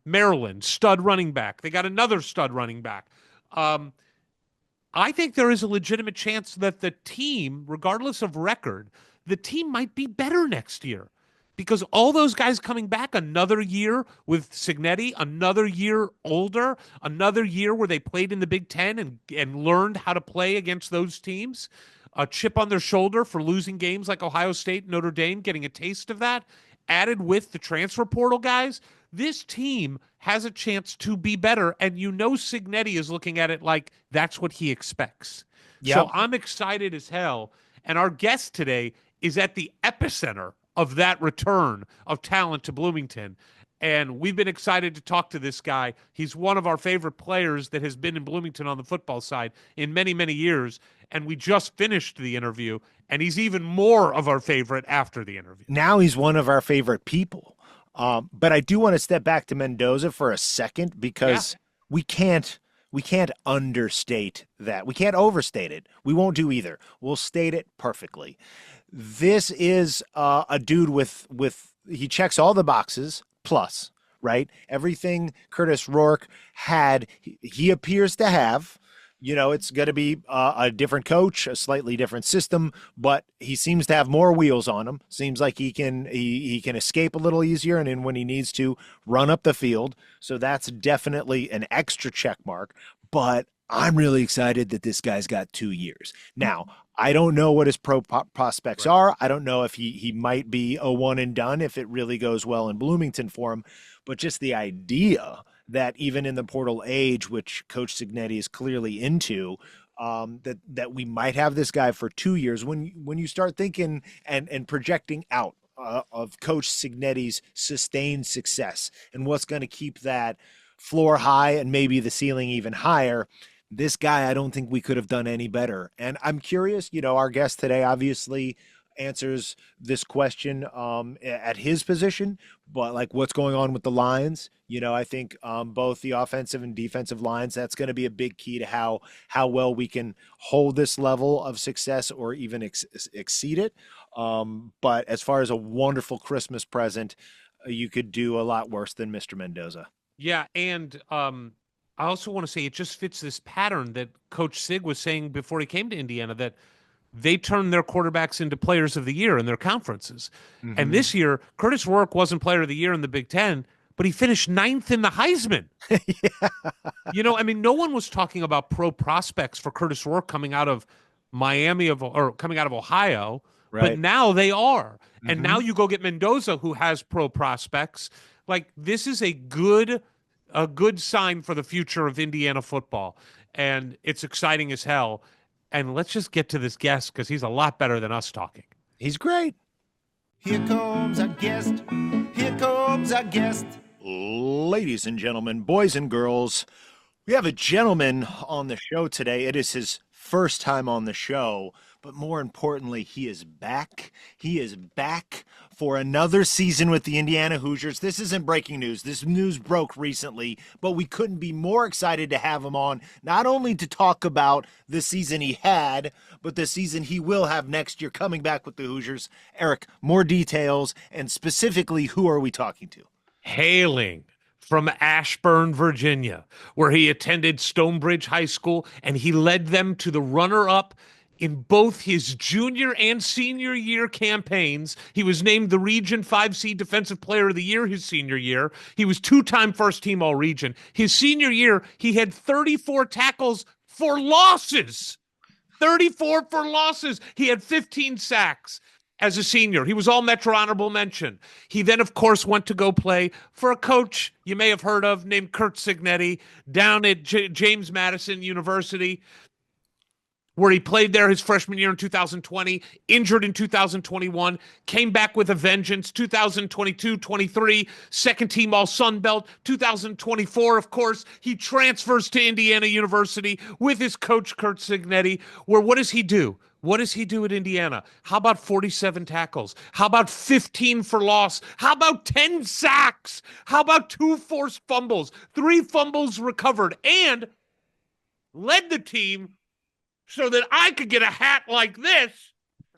Maryland, stud running back. They got another stud running back. I think there is a legitimate chance that the team, regardless of record, the team might be better next year. Because all those guys coming back another year with Signetti, another year older, another year where they played in the Big Ten and learned how to play against those teams, a chip on their shoulder for losing games like Ohio State, Notre Dame, getting a taste of that, added with the transfer portal guys, this team has a chance to be better. And Signetti is looking at it like that's what he expects. Yep. So I'm excited as hell. And our guest today is at the epicenter of that return of talent to Bloomington. And we've been excited to talk to this guy. He's one of our favorite players that has been in Bloomington on the football side in many, many years. And we just finished the interview, and he's even more of our favorite after the interview. Now he's one of our favorite people. But I do want to step back to Mendoza for a second, because we can't understate that. We can't overstate it. We won't do either. We'll state it perfectly. This is a dude with he checks all the boxes plus, right? Everything Curtis Rourke had, he appears to have. It's going to be a different coach, a slightly different system, but he seems to have more wheels on him. Seems like he can escape a little easier, and then when he needs to, run up the field. So that's definitely an extra check mark. But I'm really excited that this guy's got 2 years. Now, I don't know what his prospects are. I don't know if he might be a one and done if it really goes well in Bloomington for him. But just the idea that even in the portal age, which Coach Signetti is clearly into, that we might have this guy for 2 years. When you start thinking and projecting out of Coach Signetti's sustained success and what's going to keep that floor high and maybe the ceiling even higher, this guy, I don't think we could have done any better. And I'm curious, our guest today obviously answers this question at his position, but like what's going on with the lines, I think both the offensive and defensive lines, that's going to be a big key to how well we can hold this level of success or even exceed it. But as far as a wonderful Christmas present, you could do a lot worse than Mr. Mendoza. Yeah, and I also want to say it just fits this pattern that Coach Sig was saying before he came to Indiana, that they turned their quarterbacks into players of the year in their conferences. Mm-hmm. And this year, Curtis Rourke wasn't player of the year in the Big Ten, but he finished 9th in the Heisman. Yeah. You know, I mean, no one was talking about pro prospects for Curtis Rourke coming out of coming out of Ohio, but Right. now they are. And Mhm. now you go get Mendoza, who has pro prospects. Like, this is a good sign for the future of Indiana football. And it's exciting as hell. And let's just get to this guest because he's a lot better than us talking. He's great. Here comes our guest. Here comes our guest. Ladies and gentlemen, boys and girls, we have a gentleman on the show today. It is his first time on the show, but more importantly, he is back. He is back for another season with the Indiana Hoosiers. This isn't breaking news. This news broke recently, but we couldn't be more excited to have him on, not only to talk about the season he had, but the season he will have next year coming back with the Hoosiers. Eric, more details, and specifically, who are we talking to? Hailing from Ashburn, Virginia, where he attended Stonebridge High School, and he led them to the runner-up in both his junior and senior year campaigns. He was named the Region 5 seed Defensive Player of the Year his senior year. He was two-time first-team All-Region. His senior year, he had 34 tackles for losses. 34 for losses. He had 15 sacks. As a senior, he was all Metro honorable mention. He then, of course, went to go play for a coach you may have heard of named Curt Cignetti down at James Madison University, where he played there his freshman year in 2020, injured in 2021, came back with a vengeance, 2022-23, second team all Sun Belt, 2024, of course, he transfers to Indiana University with his coach, Curt Cignetti, where what does he do? What does he do at Indiana? How about 47 tackles? How about 15 for loss? How about 10 sacks? How about 2 forced fumbles? 3 fumbles recovered, and led the team so that I could get a hat like this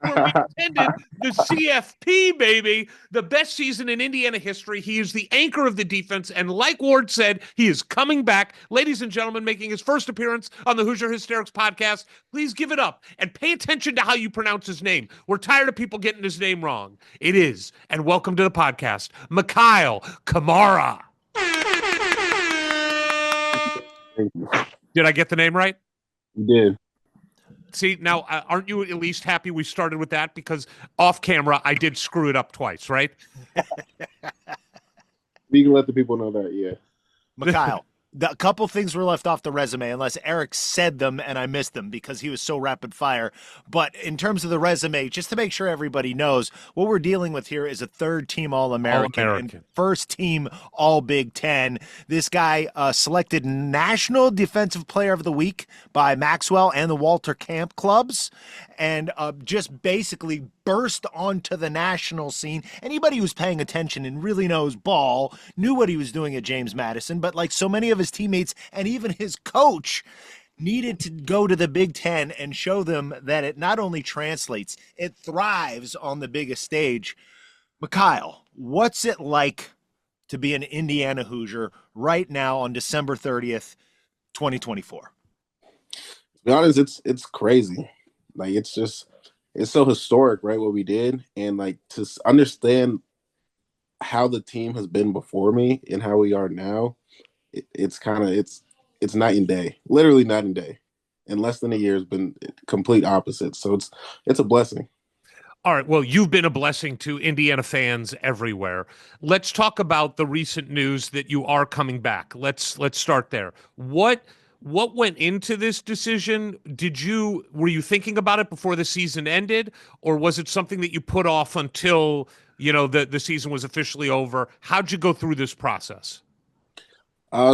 where we attended the CFP, baby, the best season in Indiana history. He is the anchor of the defense, and like Ward said, he is coming back. Ladies and gentlemen, making his first appearance on the Hoosier Hysterics podcast, please give it up and pay attention to how you pronounce his name. We're tired of people getting his name wrong. It is, and welcome to the podcast, Mikail Kamara. Did I get the name right? You did. See, now, aren't you at least happy we started with that? Because off camera, I did screw it up twice, right? We can let the people know that, yeah. Mikail, a couple things were left off the resume, unless Eric said them and I missed them because he was so rapid fire. But in terms of the resume, just to make sure everybody knows, what we're dealing with here is a third-team All-American and first-team All-Big Ten. This guy selected National Defensive Player of the Week by Maxwell and the Walter Camp clubs, and just basically burst onto the national scene. Anybody who's paying attention and really knows ball knew what he was doing at James Madison, but like so many of his teammates and even his coach needed to go to the Big Ten and show them that it not only translates, it thrives on the biggest stage. Mikail, what's it like to be an Indiana Hoosier right now on December 30th, 2024? To be honest, it's crazy. Like, it's so historic, right, what we did. And, like, to understand how the team has been before me and how we are now, it's night and day. Literally night and day. In less than a year has been complete opposite. So it's a blessing. All right. Well, you've been a blessing to Indiana fans everywhere. Let's talk about the recent news that you are coming back. Let's start there. What went into this decision? Were you thinking about it before the season ended, or was it something that you put off until, the season was officially over? How'd you go through this process?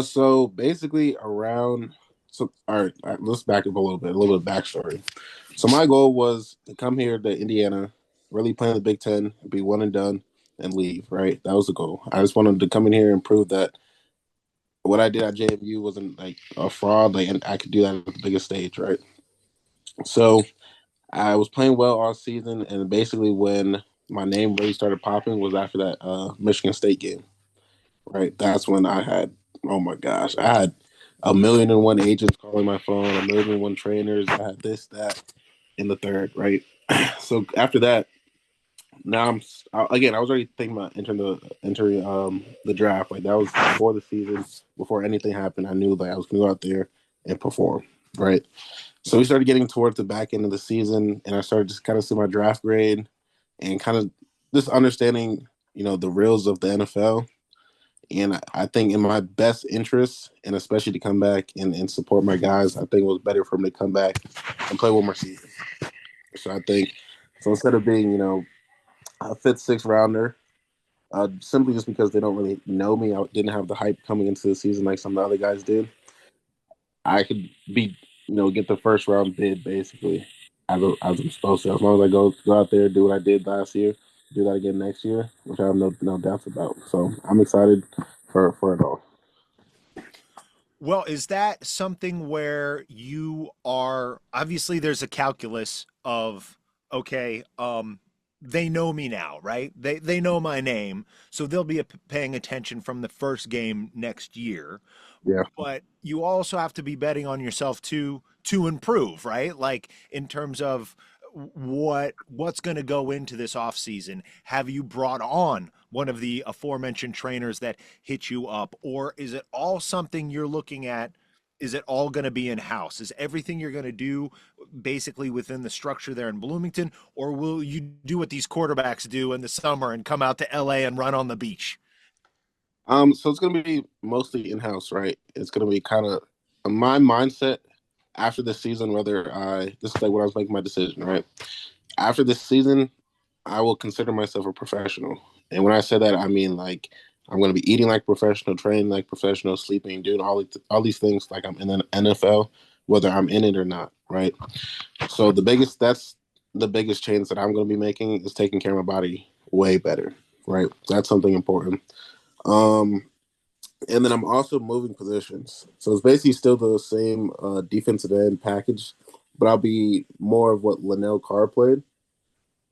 So basically all right, let's back up a little bit of backstory. So my goal was to come here to Indiana, really play in the Big Ten, be one and done, and leave, right? That was the goal. I just wanted to come in here and prove that what I did at JMU wasn't like a fraud, and I could do that at the biggest stage, right? So I was playing well all season, and basically when my name really started popping was after that Michigan State game, right? That's when I had, oh my gosh, I had 1,000,001 agents calling my phone, 1,000,001 trainers. I had this, that, and the third, right? So after that, now again. I was already thinking about entering the draft. Like that was before the season, before anything happened. I knew that I was going to go out there and perform. Right. So we started getting towards the back end of the season, and I started just kind of see my draft grade and kind of just understanding, the reals of the NFL. And I think in my best interest, and especially to come back and support my guys, I think it was better for them to come back and play one more season. So I think, so instead of being, a fifth, sixth rounder, simply just because they don't really know me, I didn't have the hype coming into the season like some of the other guys did. I could be, get the first round bid basically as I'm supposed to. As long as I go out there, do what I did last year, do that again next year, which I have no doubts about. So I'm excited for it all. Well, is that something where you are obviously there's a calculus of okay, they know me now, right? They know my name, so they'll be paying attention from the first game next year. Yeah. But you also have to be betting on yourself to improve, right? Like in terms of what's going to go into this off season. Have you brought on one of the aforementioned trainers that hit you up, or is it all something you're looking at? Is it all going to be in house? Is everything you're going to do basically within the structure there in Bloomington, or will you do what these quarterbacks do in the summer and come out to LA and run on the beach? So it's gonna be mostly in house, right? It's gonna be kind of my mindset after this season. This is like when I was making my decision, right? After this season, I will consider myself a professional, and when I say that, I mean like I'm gonna be eating like a professional, training like professional, sleeping, doing all these things like I'm in the NFL, whether I'm in it or not, right? So that's the biggest change that I'm gonna be making is taking care of my body way better, right? That's something important. Um, and then I'm also moving positions. So it's basically still the same defensive end package, but I'll be more of what Linnell Carr played.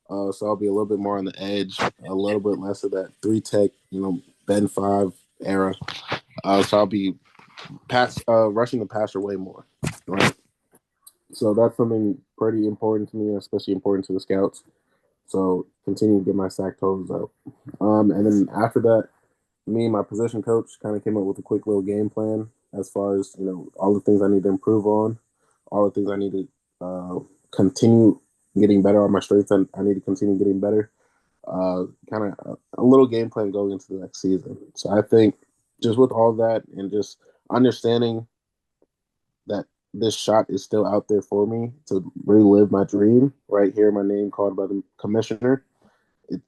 So I'll be a little bit more on the edge, a little bit less of that three tech, Ben 5 era. So I'll be rushing the passer way more, right? So that's something pretty important to me, especially important to the scouts. So continue to get my sack totals up. And then after that, me and my position coach kind of came up with a quick little game plan as far as all the things I need to improve on, all the things I need to continue getting better on my strengths. And I need to continue getting better. Kind of a little game plan going into the next season. So I think just with all that and just understanding that this shot is still out there for me to relive my dream, right here, my name called by the commissioner.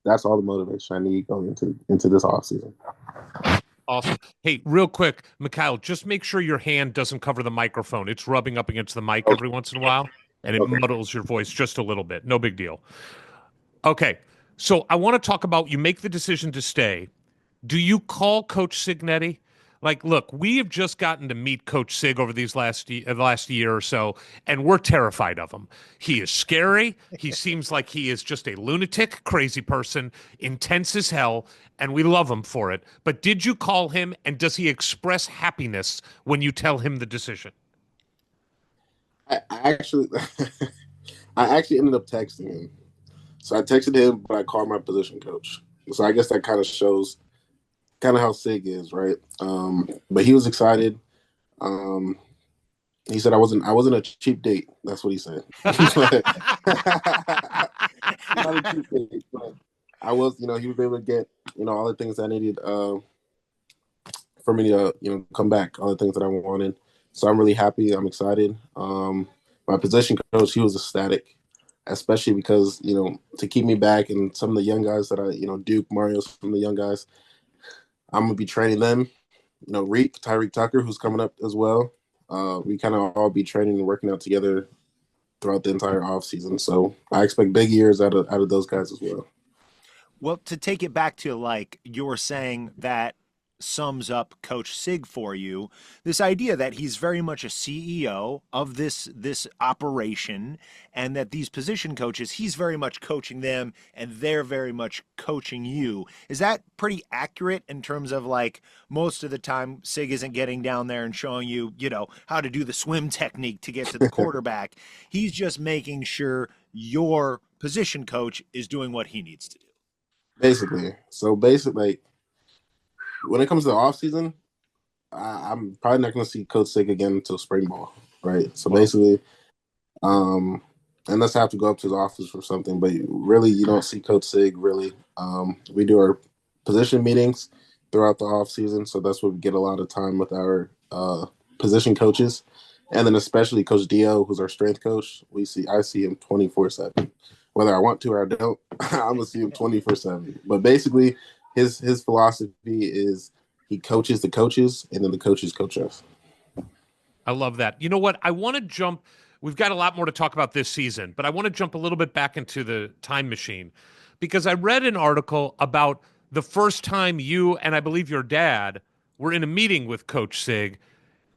That's all the motivation I need going into this offseason. Awesome. Hey, real quick, Mikail, just make sure your hand doesn't cover the microphone. It's rubbing up against the mic every once in a while, and it muddles your voice just a little bit. No big deal. Okay, so I want to talk about you make the decision to stay. Do you call Coach Signetti? Like, look, we have just gotten to meet Coach Sig over these last year or so, and we're terrified of him. He is scary. He seems like he is just a lunatic, crazy person, intense as hell, and we love him for it. But did you call him, and does he express happiness when you tell him the decision? I actually, I actually ended up texting him. So I texted him, but I called my position coach. So I guess that kind of shows kind of how Sig is, right? But he was excited. He said I wasn't a cheap date. That's what he said. Not a cheap date, but I was, he was able to get, all the things I needed for me to, come back, all the things that I wanted. So I'm really happy. I'm excited. My position coach, he was ecstatic, especially because, to keep me back and some of the young guys that Duke, Mario, some of the young guys, I'm going to be training them. Tyreek Tucker, who's coming up as well. We kind of all be training and working out together throughout the entire offseason. So I expect big years out of those guys as well. Well, to take it back to like you were saying that sums up Coach Sig for you, this idea that he's very much a CEO of this operation, and that these position coaches, he's very much coaching them and they're very much coaching you. Is that pretty accurate in terms of like most of the time Sig isn't getting down there and showing you, how to do the swim technique to get to the quarterback. He's just making sure your position coach is doing what he needs to do. basically. So basically, like, when it comes to the off season, I'm probably not going to see Coach Sig again until spring ball, right? So Wow. basically, um, unless I have to go up to his office for something, but really, you don't see Coach Sig really. We do our position meetings throughout the off season, so that's where we get a lot of time with our position coaches, and then especially Coach Dio, who's our strength coach. I see him 24/7, whether I want to or I don't. I'm gonna see him 24/7. But basically, his philosophy is he coaches the coaches, and then the coaches coach us. I love that. You know what? I want to jump. We've got a lot more to talk about this season, but I want to jump a little bit back into the time machine because I read an article about the first time you and I believe your dad were in a meeting with Coach Sig,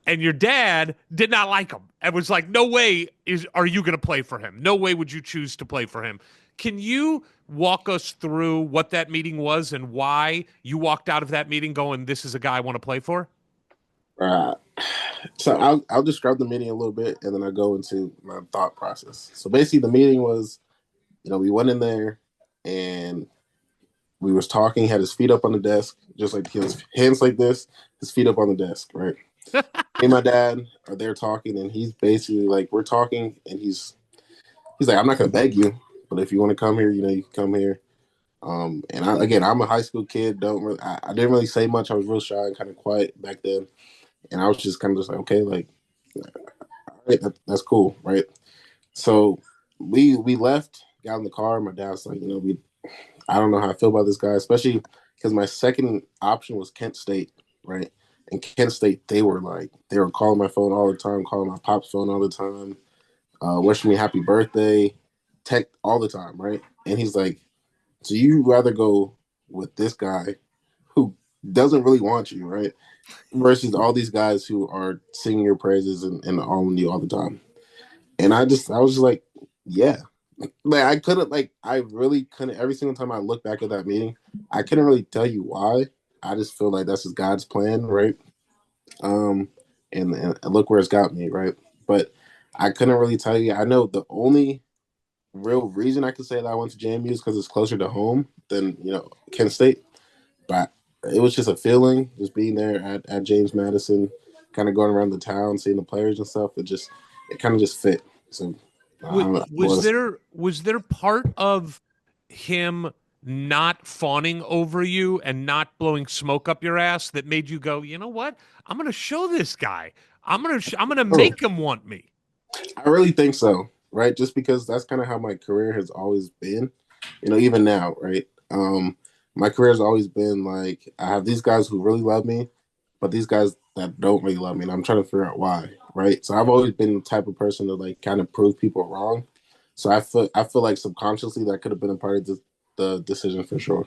and your dad did not like him and was like, "No way are you going to play for him? No way would you choose to play for him." Can you walk us through what that meeting was and why you walked out of that meeting going, "This is a guy I want to play for"? Uh, so I'll describe the meeting a little bit, and then I go into my thought process. So basically, the meeting was, we went in there, and we was talking. He had his feet up on the desk, just like his hands like this, his feet up on the desk, right? Me and my dad are there talking, and he's basically like, we're talking, and he's like, I'm not gonna beg you, but if you want to come here, you can come here. And I'm a high school kid. I didn't really say much. I was real shy and kind of quiet back then, and I was just kind of just like, okay, like, all right, that's cool, right? So we left, got in the car. My dad's like, I don't know how I feel about this guy, especially because my second option was Kent State, right? And Kent State, they were calling my phone all the time, calling my pop's phone all the time, wishing me happy birthday, tech all the time, right? And he's like, so you rather go with this guy who doesn't really want you, right? Versus all these guys who are singing your praises and on you all the time. And I was just like, yeah. Like I really couldn't. Every single time I look back at that meeting, I couldn't really tell you why. I just feel like that's just God's plan, right? Um, and look where it's got me, right? But I couldn't really tell you. I know the only real reason I could say that I went to JMU is because it's closer to home than Kent State. But it was just a feeling, just being there at James Madison, kind of going around the town, seeing the players and stuff. It kind of just fit. So Was there part of him not fawning over you and not blowing smoke up your ass that made you go, you know what? I'm going to show this guy. I'm gonna Oh, make him want me. I really think so, right? Just because that's kind of how my career has always been, even now, right? My career has always been like I have these guys who really love me, but these guys that don't really love me, and I'm trying to figure out why, right? So I've always been the type of person to like kind of prove people wrong. So I feel like subconsciously that could have been a part of the decision for sure.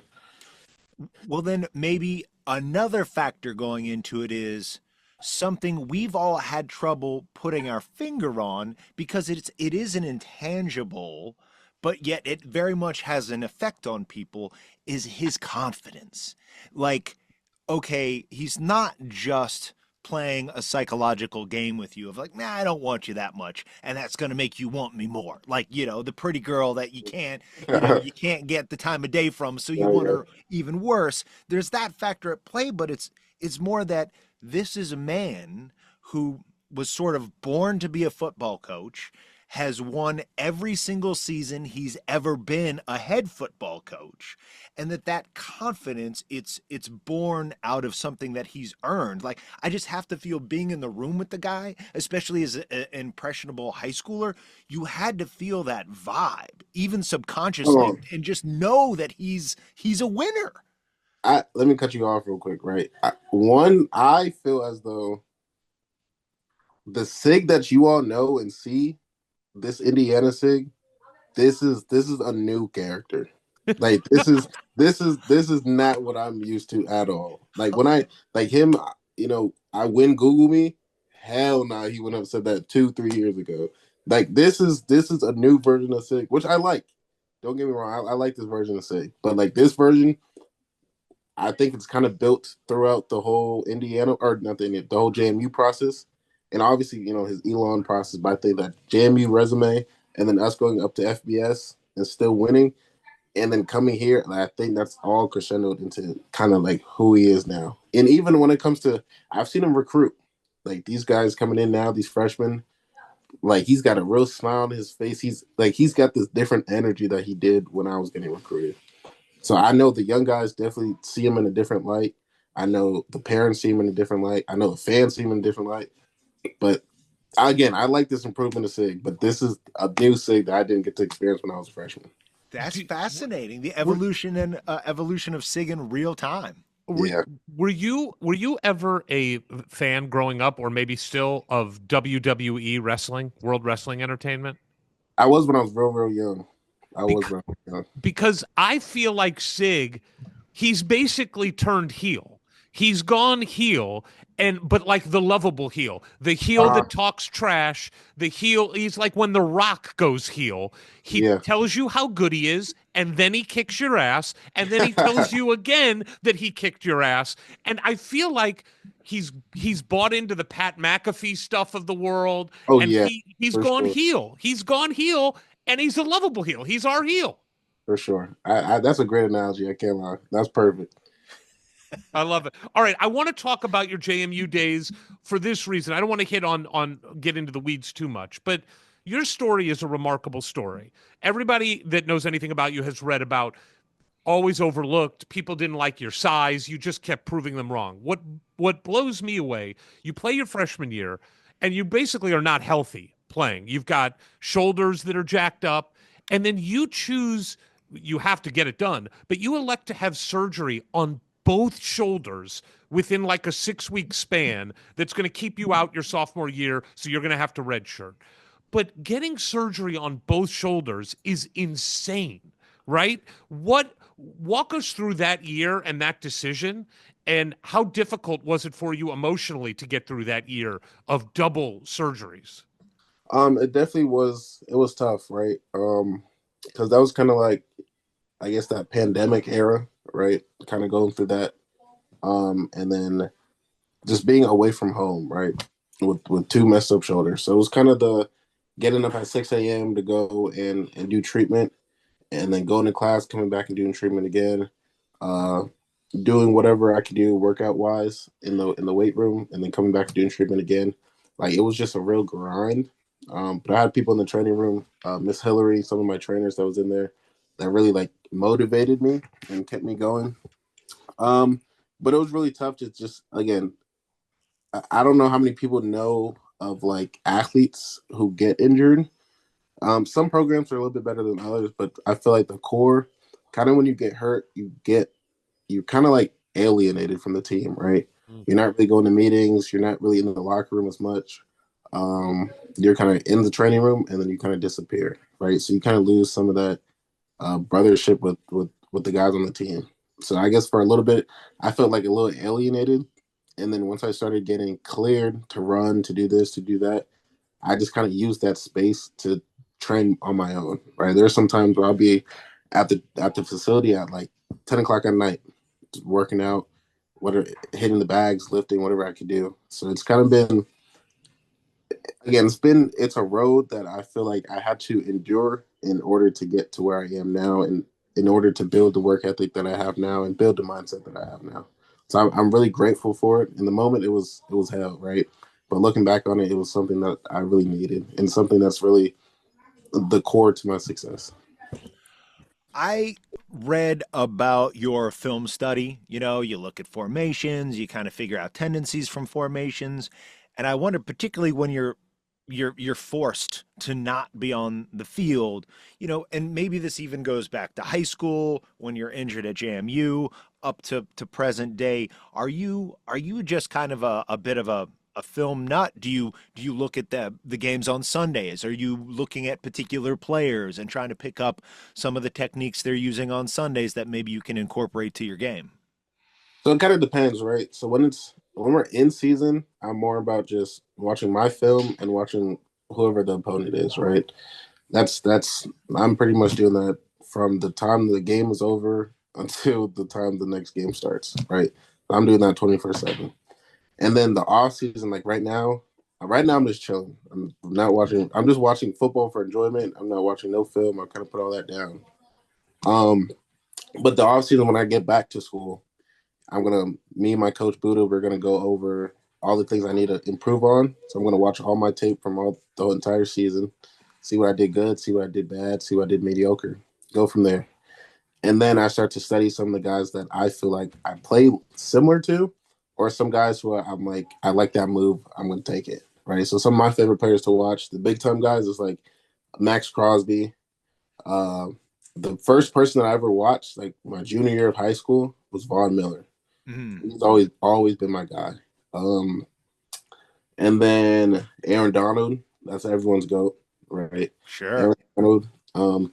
Well, then maybe another factor going into it is something we've all had trouble putting our finger on because it is an intangible, but yet it very much has an effect on people is his confidence. Like, okay, he's not just playing a psychological game with you of like, nah, I don't want you that much, and that's going to make you want me more. Like, the pretty girl that you can't get the time of day from, so you There you want go. her even worse. There's that factor at play, but it's more that this is a man who was sort of born to be a football coach, has won every single season he's ever been a head football coach, and that confidence it's born out of something that he's earned. Like, I just have to feel being in the room with the guy, especially as an impressionable high schooler, you had to feel that vibe even subconsciously Hold and just know that he's a winner. Let me cut you off real quick, right? I feel as though the Sig that you all know and see, this Indiana Sig, this is a new character. Like this is not what I'm used to at all. Like when I like him, I win Google me. Hell no, he wouldn't have said that 2-3 years ago. Like this is a new version of Sig, which I like. Don't get me wrong, I like this version of Sig, but like this version, I think it's kind of built throughout the whole Indiana or nothing, the whole JMU process, and obviously his Elon process. But I think that JMU resume and then us going up to FBS and still winning, And then coming here, I think that's all crescendoed into kind of like who he is now. And even when it comes to, I've seen him recruit. Like these guys coming in now, these freshmen, like he's got a real smile on his face. He's got this different energy that he did when I was getting recruited. So I know the young guys definitely see him in a different light. I know the parents see him in a different light. I know the fans see him in a different light. But again, I like this improvement of Sig, but this is a new Sig that I didn't get to experience when I was a freshman. That's fascinating. The evolution and evolution of Sig in real time. Were you ever a fan growing up, or maybe still, of WWE wrestling, World Wrestling Entertainment? I was when I was real young. Because I feel like Sig, he's basically turned heel. He's gone heel, but like the lovable heel, the heel that talks trash, the heel. He's like when The Rock goes heel. He tells you how good he is, and then he kicks your ass, and then he tells you again that he kicked your ass. And I feel like he's bought into the Pat McAfee stuff of the world. Oh, and yeah, he's gone heel. He's gone heel, and he's a lovable heel. He's our heel. For sure. I that's a great analogy. I can't lie. That's perfect. I love it. All right, I want to talk about your JMU days for this reason. I don't want to get into the weeds too much, but your story is a remarkable story. Everybody that knows anything about you has read about always overlooked. People didn't like your size. You just kept proving them wrong. What blows me away, you play your freshman year, and you basically are not healthy playing. You've got shoulders that are jacked up, and then you have to get it done, but you elect to have surgery on both shoulders within like a 6-week span that's going to keep you out your sophomore year, so you're going to have to redshirt. But getting surgery on both shoulders is insane, right? Walk us through that year and that decision, and how difficult was it for you emotionally to get through that year of double surgeries? It definitely was. It was tough, right? Because that was kind of like, I guess, that pandemic era, right? Kind of going through that, and then just being away from home, right? With two messed up shoulders. So it was kind of the getting up at 6 a.m. to go and do treatment, and then going to class, coming back and doing treatment again, doing whatever I could do workout wise in the weight room, and then coming back and doing treatment again. Like it was just a real grind. But I had people in the training room, Miss Hillary, some of my trainers that was in there, that really like motivated me and kept me going. But it was really tough to just, again, I don't know how many people know of like athletes who get injured. Some programs are a little bit better than others, but I feel like the core, kind of when you get hurt, you're kind of like alienated from the team, right? You're not really going to meetings. You're not really in the locker room as much. You're kind of in the training room, and then you kind of disappear, right? So you kind of lose some of that brothership with the guys on the team. So I guess for a little bit, I felt like a little alienated. And then once I started getting cleared to run, to do this, to do that, I just kind of used that space to train on my own, right? There's some times where I'll be at the facility at like 10 o'clock at night, working out, whatever, hitting the bags, lifting, whatever I could do. So it's kind of been, again, it's a road that I feel like I had to endure in order to get to where I am now, and in order to build the work ethic that I have now and build the mindset that I have now. So I'm really grateful for it. In the moment, it was hell, right? But looking back on it, it was something that I really needed, and something that's really the core to my success. I read about your film study. You know, you look at formations, you kind of figure out tendencies from formations, and I wonder, particularly when you're forced to not be on the field, you know, and maybe this even goes back to high school when you're injured at JMU up to present day. Are you just kind of a bit of a film nut? Do you look at the games on Sundays? Are you looking at particular players and trying to pick up some of the techniques they're using on Sundays that maybe you can incorporate to your game? So it kind of depends, right? So when we're in season, I'm more about just watching my film and watching whoever the opponent is, right? That's I'm pretty much doing that from the time the game is over until the time the next game starts, right? I'm doing that 24/7. And then the off season, like right now I'm just chilling. I'm not watching. I'm just watching football for enjoyment. I'm not watching no film. I kind of put all that down. But the off season when I get back to school, me and my coach Buddha, we're gonna go over all the things I need to improve on. So I'm gonna watch all my tape from the entire season, see what I did good, see what I did bad, see what I did mediocre, go from there. And then I start to study some of the guys that I feel like I play similar to, or some guys who I'm like, I like that move, I'm gonna take it. Right. So some of my favorite players to watch, the big time guys, is like Max Crosby. Uh, the first person that I ever watched, like my junior year of high school, was Von Miller. He's always been my guy. And then Aaron Donald, that's everyone's GOAT, right? Sure. Aaron Donald,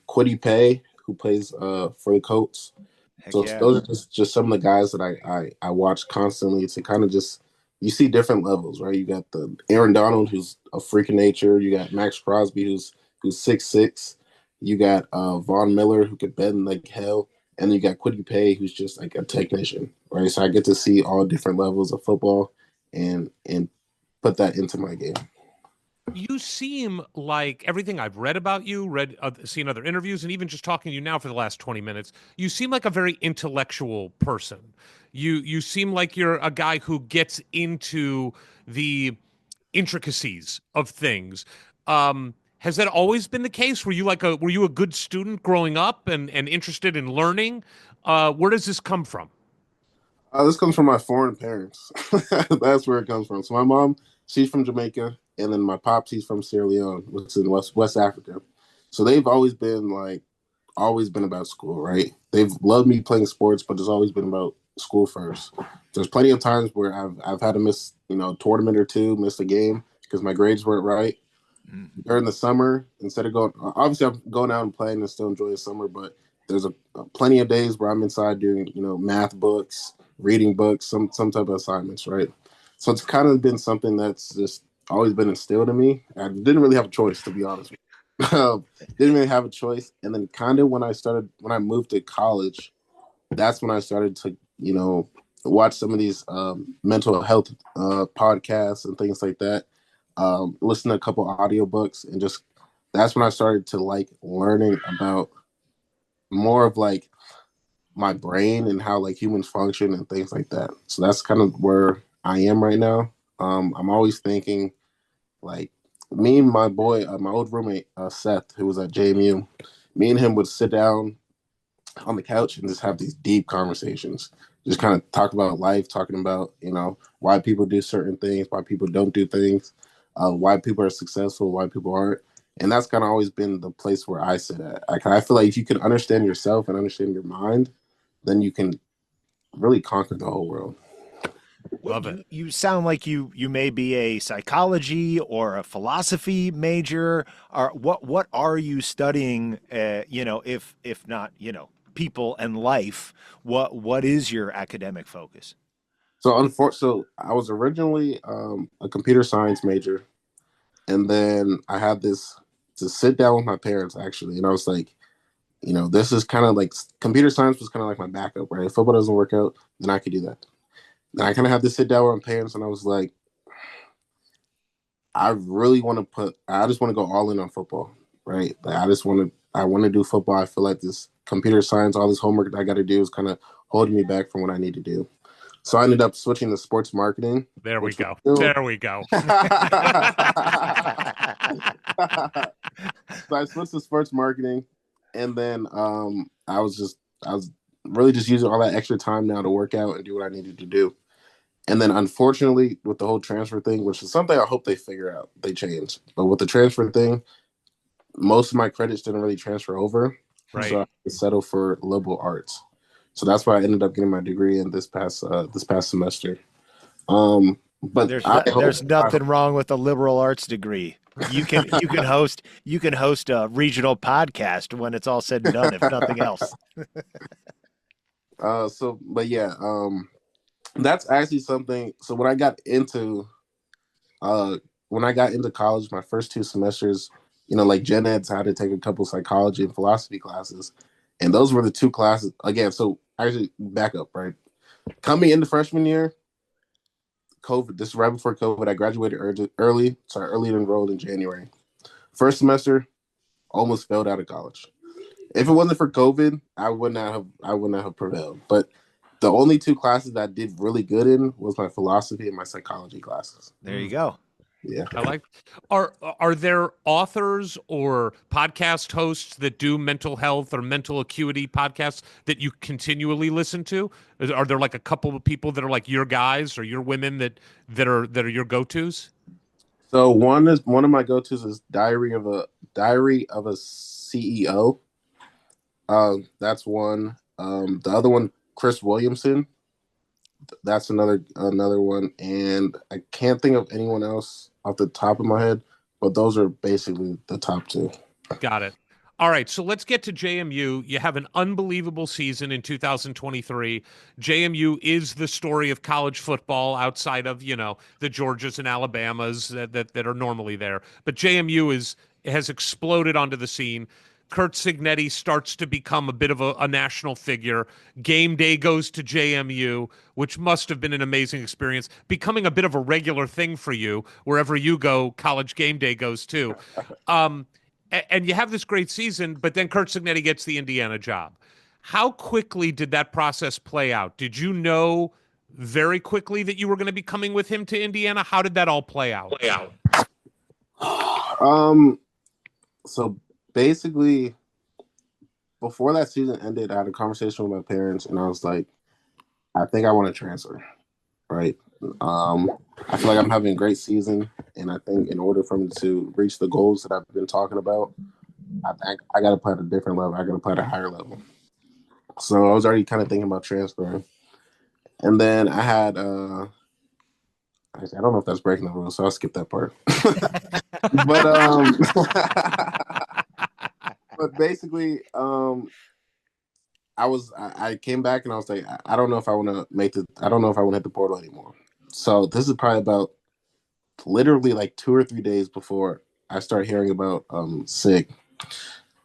Kwity Paye, who plays for the Colts. Heck So yeah. those are just some of the guys that I watch constantly to kind of just you see different levels, right? You got the Aaron Donald, who's a freak of nature. You got Max Crosby, who's 6'6". You got Von Miller, who could bend like hell, and you got Kwity Paye, who's just like a technician, right? So I get to see all different levels of football and put that into my game. You seem like everything I've read about you, seen other interviews, and even just talking to you now for the last 20 minutes, you seem like a very intellectual person. You seem like you're a guy who gets into the intricacies of things. Has that always been the case? Were you a good student growing up and interested in learning? Where does this come from? This comes from my foreign parents. That's where it comes from. So my mom, she's from Jamaica, and then my pops, he's from Sierra Leone, which is in West Africa. So they've always been about school, right? They've loved me playing sports, but it's always been about school first. There's plenty of times where I've had to miss, a tournament or two, miss a game because my grades weren't right. During the summer, instead of obviously I'm going out and playing and still enjoy the summer, but there's plenty of days where I'm inside doing, math books, reading books, some type of assignments, right? So it's kind of been something that's just always been instilled in me. I didn't really have a choice, to be honest with you. Didn't really have a choice. And then kind of when I moved to college, that's when I started to, watch some of these mental health podcasts and things like that. Listen to a couple of audiobooks, and just that's when I started to like learning about more of like my brain and how like humans function and things like that. So that's kind of where I am right now. I'm always thinking like me and my boy, my old roommate, Seth, who was at JMU, me and him would sit down on the couch and just have these deep conversations. Just kind of talk about life, talking about, why people do certain things, why people don't do things, why people are successful, why people aren't. And that's kind of always been the place where I sit at. I feel like if you can understand yourself and understand your mind, then you can really conquer the whole world. Love it. You sound like you may be a psychology or a philosophy major. Or what are you studying? If not, people and life. What is your academic focus? So I was originally a computer science major, and then I had this to sit down with my parents actually, and I was like, this is kind of like computer science was kind of like my backup, right? If football doesn't work out, then I could do that. And I kind of had to sit down with my parents, and I was like, I just want to go all in on football, right? Like I want to do football. I feel like this computer science, all this homework that I got to do is kind of holding me back from what I need to do. So I ended up switching to sports marketing. There we go. There we go. So I switched to sports marketing, and then I was really just using all that extra time now to work out and do what I needed to do. And then unfortunately with the whole transfer thing, which is something I hope they figure out, they change. But with the transfer thing, most of my credits didn't really transfer over. Right. So I had to settle for liberal arts. So that's why I ended up getting my degree in this past semester. But there's nothing wrong with a liberal arts degree. You can host a regional podcast when it's all said and done, if nothing else. That's actually something. So when I got into college, my first 2 semesters, like gen eds, I had to take a couple psychology and philosophy classes, and those were the 2 classes again. So actually, back up, right? Coming into freshman year, COVID. This is right before COVID. I graduated early enrolled in January. First semester, almost failed out of college. If it wasn't for COVID, I would not have prevailed. But the only two classes that I did really good in was my philosophy and my psychology classes. There you go. Yeah. I like. Are there authors or podcast hosts that do mental health or mental acuity podcasts that you continually listen to? Are there like a couple of people that are like your guys or your women that are your go-tos? So one of my go-tos is Diary of a CEO. That's one. The other one, Chris Williamson. That's another one, and I can't think of anyone else off the top of my head, but those are basically the top two. Got it. All right, so let's get to JMU. You have an unbelievable season in 2023. JMU is the story of college football outside of, the Georgias and Alabamas that are normally there. But JMU has exploded onto the scene. Kurt Signetti starts to become a bit of a national figure. Game day goes to JMU, which must have been an amazing experience, becoming a bit of a regular thing for you. Wherever you go, college game day goes too. And you have this great season, but then Kurt Signetti gets the Indiana job. How quickly did that process play out? Did you know very quickly that you were going to be coming with him to Indiana? How did that all play out? So basically, before that season ended, I had a conversation with my parents, and I was like, I think I want to transfer, right? I feel like I'm having a great season, and I think in order for me to reach the goals that I've been talking about, I think I got to play at a different level. I got to play at a higher level. So I was already kind of thinking about transferring, and then I had I don't know if that's breaking the rules, so I'll skip that part. But basically, I came back and I was like, I don't know if I want to I don't know if I want to hit the portal anymore. So this is probably about literally like 2 or 3 days before I start hearing about SIG.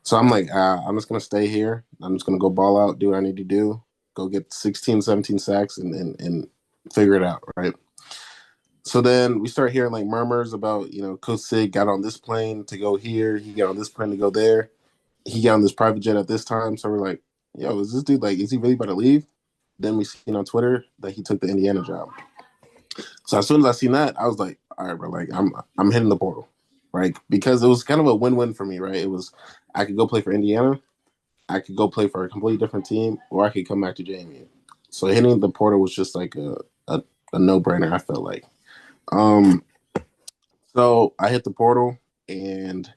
So I'm like, I'm just gonna stay here. I'm just gonna go ball out, do what I need to do, go get 16, 17 sacks and figure it out, right? So then we start hearing like murmurs about, Coach Sig got on this plane to go here, he got on this plane to go there, he got on this private jet at this time. So we're like, yo, is this dude is he really about to leave? Then we seen on Twitter that he took the Indiana job. So as soon as I seen that, I was like, all right, bro, like I'm hitting the portal, right? Because it was kind of a win-win for me, right? It was I could go play for Indiana, I could go play for a completely different team, or I could come back to JMU. So hitting the portal was just like a no-brainer, I felt like. So I hit the portal, and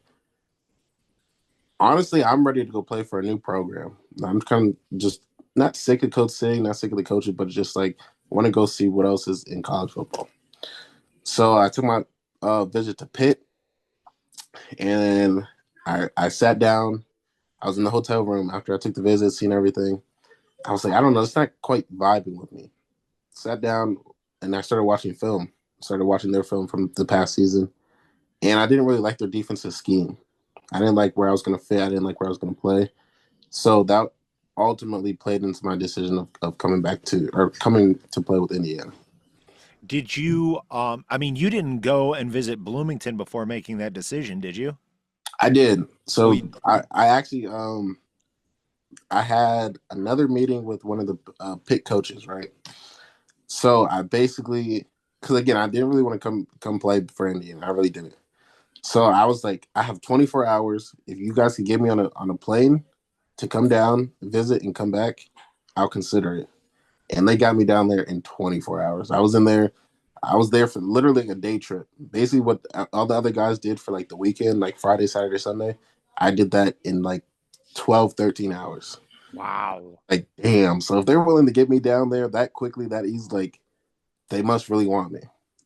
honestly, I'm ready to go play for a new program. I'm kind of just not sick of Coach Sig, not sick of the coaches, but just like want to go see what else is in college football. So I took my visit to Pitt, and I sat down. I was in the hotel room after I took the visit, seen everything. I was like, I don't know, it's not quite vibing with me. Sat down, and I started watching film. Started watching their film from the past season, and I didn't really like their defensive scheme. I didn't like where I was going to fit. I didn't like where I was going to play. So that ultimately played into my decision of coming to play with Indiana. Did you, you didn't go and visit Bloomington before making that decision, did you? I did. So I actually, I had another meeting with one of the Pitt coaches, right? So I basically, because again, I didn't really want to come play for Indiana. I really didn't. So I was like, I have 24 hours. If you guys could get me on a plane to come down, visit, and come back, I'll consider it. And they got me down there in 24 hours. I was there for literally a day trip. Basically what all the other guys did for like the weekend, like Friday, Saturday, Sunday, I did that in like 12, 13 hours. Wow. Like, damn. So if they're willing to get me down there that quickly, that easy, like, they must really want me,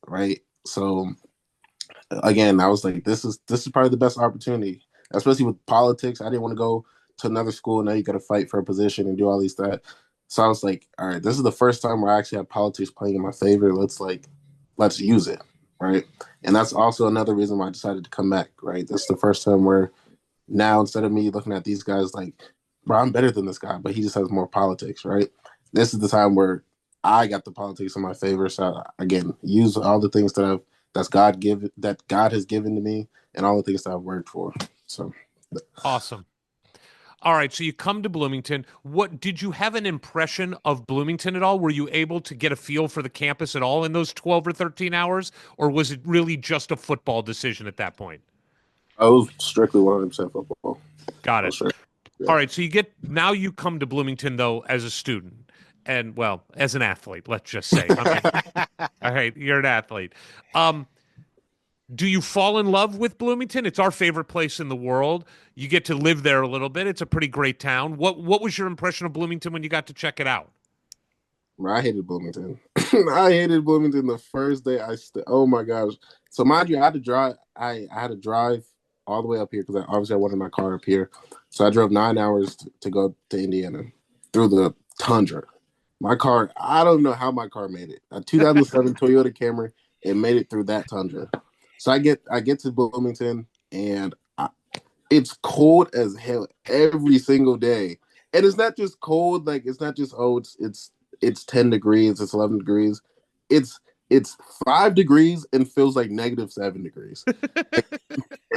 right? So again, I was like, this is probably the best opportunity, especially with politics. I didn't want to go to another school. Now you got to fight for a position and do all these that. So I was like, all right, this is the first time where I actually have politics playing in my favor. Let's use it, right? And that's also another reason why I decided to come back, right? That's the first time where now instead of me looking at these guys like, bro, I'm better than this guy, but he just has more politics, right? This is the time where I got the politics in my favor. So again, use all the things that God has given to me, and all the things that I've worked for. So awesome. All right, so you come to Bloomington. What did you have an impression of Bloomington at all? Were you able to get a feel for the campus at all in those 12 or 13 hours, or was it really just a football decision at that point? I was strictly 100% football. Got I it. was sure. Yeah. All right, so now you come to Bloomington though as a student and well, as an athlete, let's just say. All right, you're an athlete. Do you fall in love with Bloomington? It's our favorite place in the world. You get to live there a little bit. It's a pretty great town. What was your impression of Bloomington when you got to check it out? I hated Bloomington. I hated Bloomington the first day. Oh my gosh! So mind you, I had to drive. I had to drive all the way up here because obviously I wanted my car up here. So I drove 9 hours to go to Indiana through the tundra. My car, I don't know how my car made it. A 2007 Toyota Camry, it made it through that tundra. So I get to Bloomington and it's cold as hell every single day. And it's not just cold, like it's not just it's 10 degrees, it's 11 degrees. It's 5 degrees and feels like -7 degrees.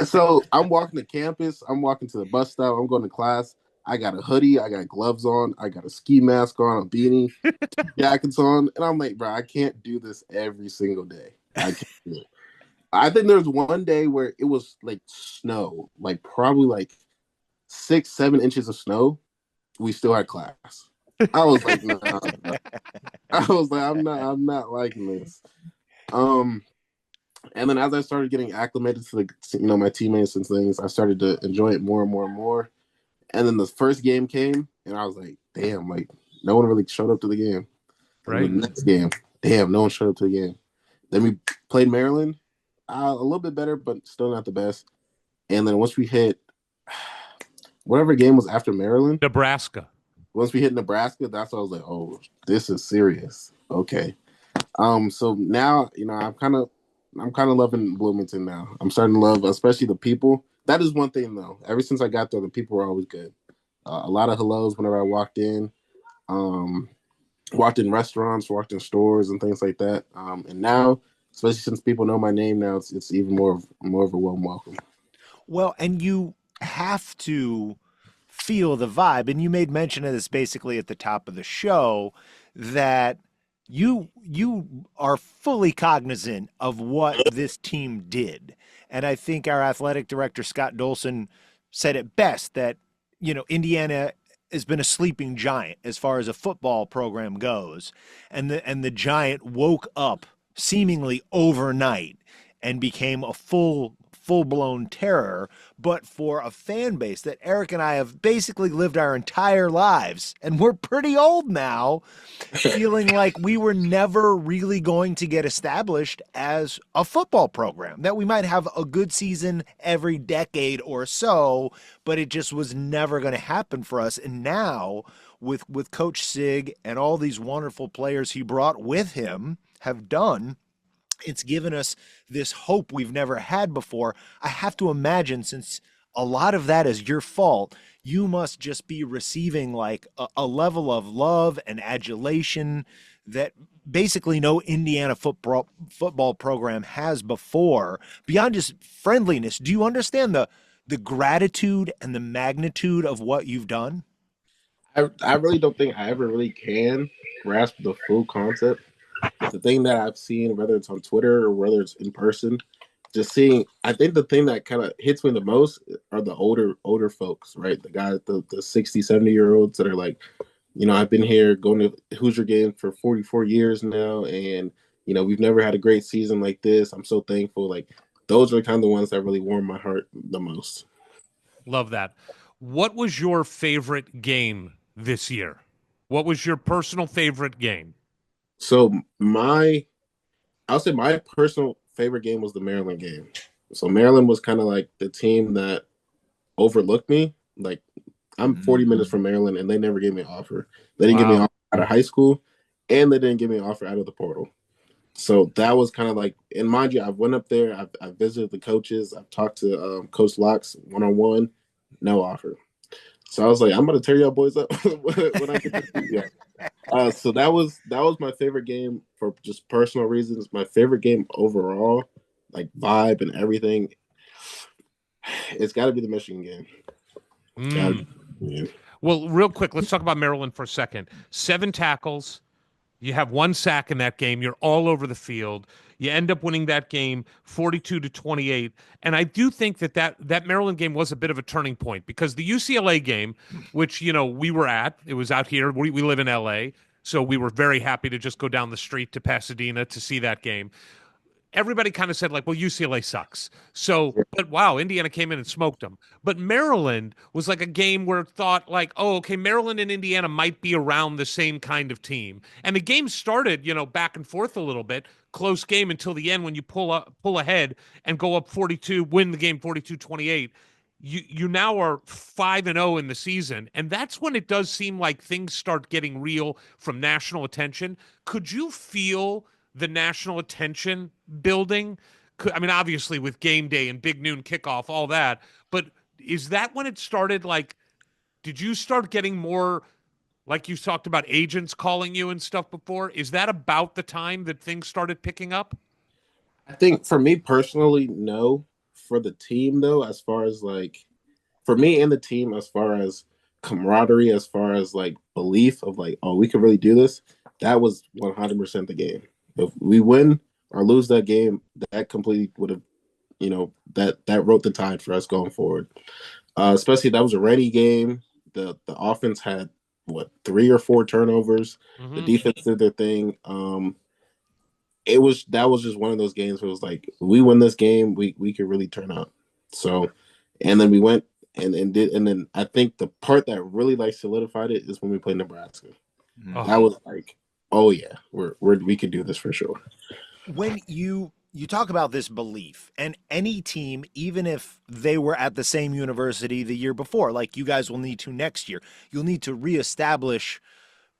So I'm walking to campus, I'm walking to the bus stop, I'm going to class. I got a hoodie, I got gloves on, I got a ski mask on, a beanie, jackets on, and I'm like, bro, I can't do this every single day. I can't do it. I think there was one day where it was like snow, like probably like 6-7 inches of snow. We still had class. I was like, no. I was like, I'm not liking this. And then as I started getting acclimated to my teammates and things, I started to enjoy it more and more and more. And then the first game came, and I was like, damn, like no one really showed up to the game. Right. And the next game, damn, no one showed up to the game. Then we played Maryland, a little bit better, but still not the best. And then once we hit whatever game was after Maryland, Nebraska. Once we hit Nebraska, that's when I was like, oh, this is serious. Okay. So now, I'm kind of loving Bloomington now. I'm starting to love, especially the people. That is one thing, though. Ever since I got there, the people were always good. A lot of hellos whenever I walked in. Walked in restaurants, walked in stores, and things like that. And now, especially since people know my name now, it's even more of a warm welcome. Well, and you have to feel the vibe, and you made mention of this basically at the top of the show, that you are fully cognizant of what this team did. And I think our athletic director, Scott Dolson, said it best that, Indiana has been a sleeping giant as far as a football program goes. And the giant woke up seemingly overnight and became a full-blown terror, but for a fan base that Eric and I have basically lived our entire lives, and we're pretty old now, feeling like we were never really going to get established as a football program, that we might have a good season every decade or so, but it just was never going to happen for us. And now with Coach Sig and all these wonderful players he brought with him have done, it's given us this hope we've never had before. I have to imagine, since a lot of that is your fault, you must just be receiving like a level of love and adulation that basically no Indiana football program has before, beyond just friendliness. Do you understand the gratitude and the magnitude of what you've done? I really don't think I ever really can grasp the full concept. The thing that I've seen, whether it's on Twitter or whether it's in person, just seeing, I think the thing that kind of hits me the most are the older folks, right? The guys, the 60, 70-year-olds that are like, I've been here going to Hoosier games for 44 years now, and, we've never had a great season like this. I'm so thankful. Like, those are kind of the ones that really warm my heart the most. Love that. What was your favorite game this year? What was your personal favorite game? So I'll say my personal favorite game was the Maryland game. So Maryland was kind of like the team that overlooked me. Like, I'm 40 minutes from Maryland, and they never gave me an offer. They didn't give me an offer out of high school, and they didn't give me an offer out of the portal. So that was kind of like, and mind you, I went up there, I visited the coaches, I've talked to Coach Locks one-on-one, no offer. So I was like, I'm going to tear y'all boys up when I get to yeah. So that was my favorite game for just personal reasons. My favorite game overall, like vibe and everything, it's got to be the Michigan game. Yeah. Well, real quick, let's talk about Maryland for a second. 7 tackles. You have 1 sack in that game. You're all over the field. You end up winning that game 42-28. And I do think that Maryland game was a bit of a turning point because the UCLA game, which, we were at, it was out here. We live in LA. So we were very happy to just go down the street to Pasadena to see that game. Everybody kind of said, like, well, UCLA sucks. So, but wow, Indiana came in and smoked them. But Maryland was like a game where it thought, like, oh, okay, Maryland and Indiana might be around the same kind of team. And the game started, back and forth a little bit, close game until the end when you pull ahead and go up 42, win the game 42-28. You now are 5-0 in the season. And that's when it does seem like things start getting real from national attention. Could you feel the national attention building? I mean, obviously with game day and big noon kickoff, all that, but is that when it started? Like, did you start getting more, like you talked about agents calling you and stuff before? Is that about the time that things started picking up? I think for me personally, no. For the team though, as far as like, for me and the team, as far as camaraderie, as far as like belief of like, oh, we can really do this, that was 100% the game. If we win or lose that game, that completely would have, that wrote the tide for us going forward. Especially that was a ready game. The offense had 3 or 4 turnovers. Mm-hmm. The defense did their thing. That was just one of those games where it was like, we win this game, we could really turn up. So, and then we went and then I think the part that really like solidified it is when we played Nebraska. Oh. That was like, oh yeah, we could do this for sure. When you talk about this belief, and any team, even if they were at the same university the year before, like you guys will need to next year, you'll need to reestablish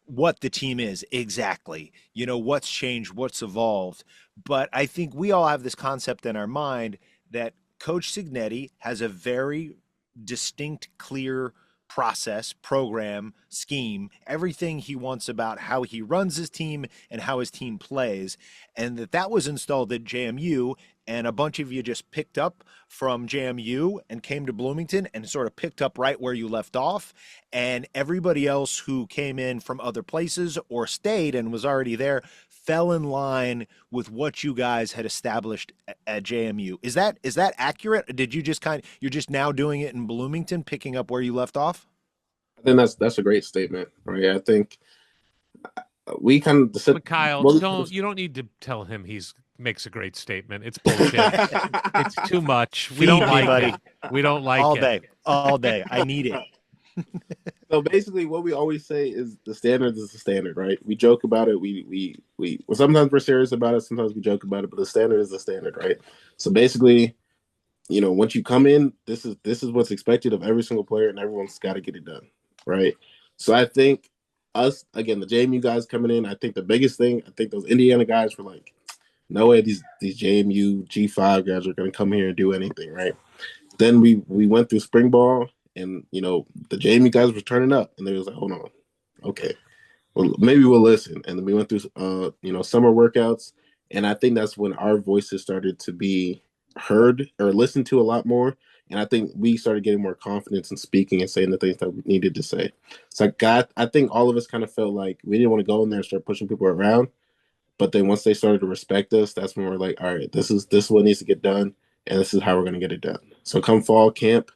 what the team is exactly, what's changed, what's evolved. But I think we all have this concept in our mind that Coach Cignetti has a very distinct, clear process, program, scheme, everything he wants about how he runs his team and how his team plays, and that was installed at JMU, and a bunch of you just picked up from JMU and came to Bloomington and sort of picked up right where you left off, and everybody else who came in from other places or stayed and was already there fell in line with what you guys had established at JMU. Is that accurate? Did you just you're just now doing it in Bloomington, picking up where you left off? I think that's a great statement, right? I think we kind of Mikail, you don't need to tell him makes a great statement. It's bullshit. It's too much. We don't like it. We don't like it. All day. I need it. So basically, what we always say is the standard is the standard, right? We joke about it. We sometimes we're serious about it. Sometimes we joke about it, but the standard is the standard, right? So basically, once you come in, this is what's expected of every single player, and everyone's got to get it done, right? So I think us, again, the JMU guys coming in, I think the biggest thing, I think those Indiana guys were like, no way these JMU G5 guys are going to come here and do anything, right? Then we went through spring ball, and the JMU guys were turning up, and they was like, hold on, okay, well maybe we'll listen. And then we went through summer workouts, and I think that's when our voices started to be heard or listened to a lot more. And I think we started getting more confidence in speaking and saying the things that we needed to say. So I think all of us kind of felt like we didn't want to go in there and start pushing people around. But then once they started to respect us, that's when we're like, all right, this is what needs to get done, and this is how we're going to get it done. So come fall camp,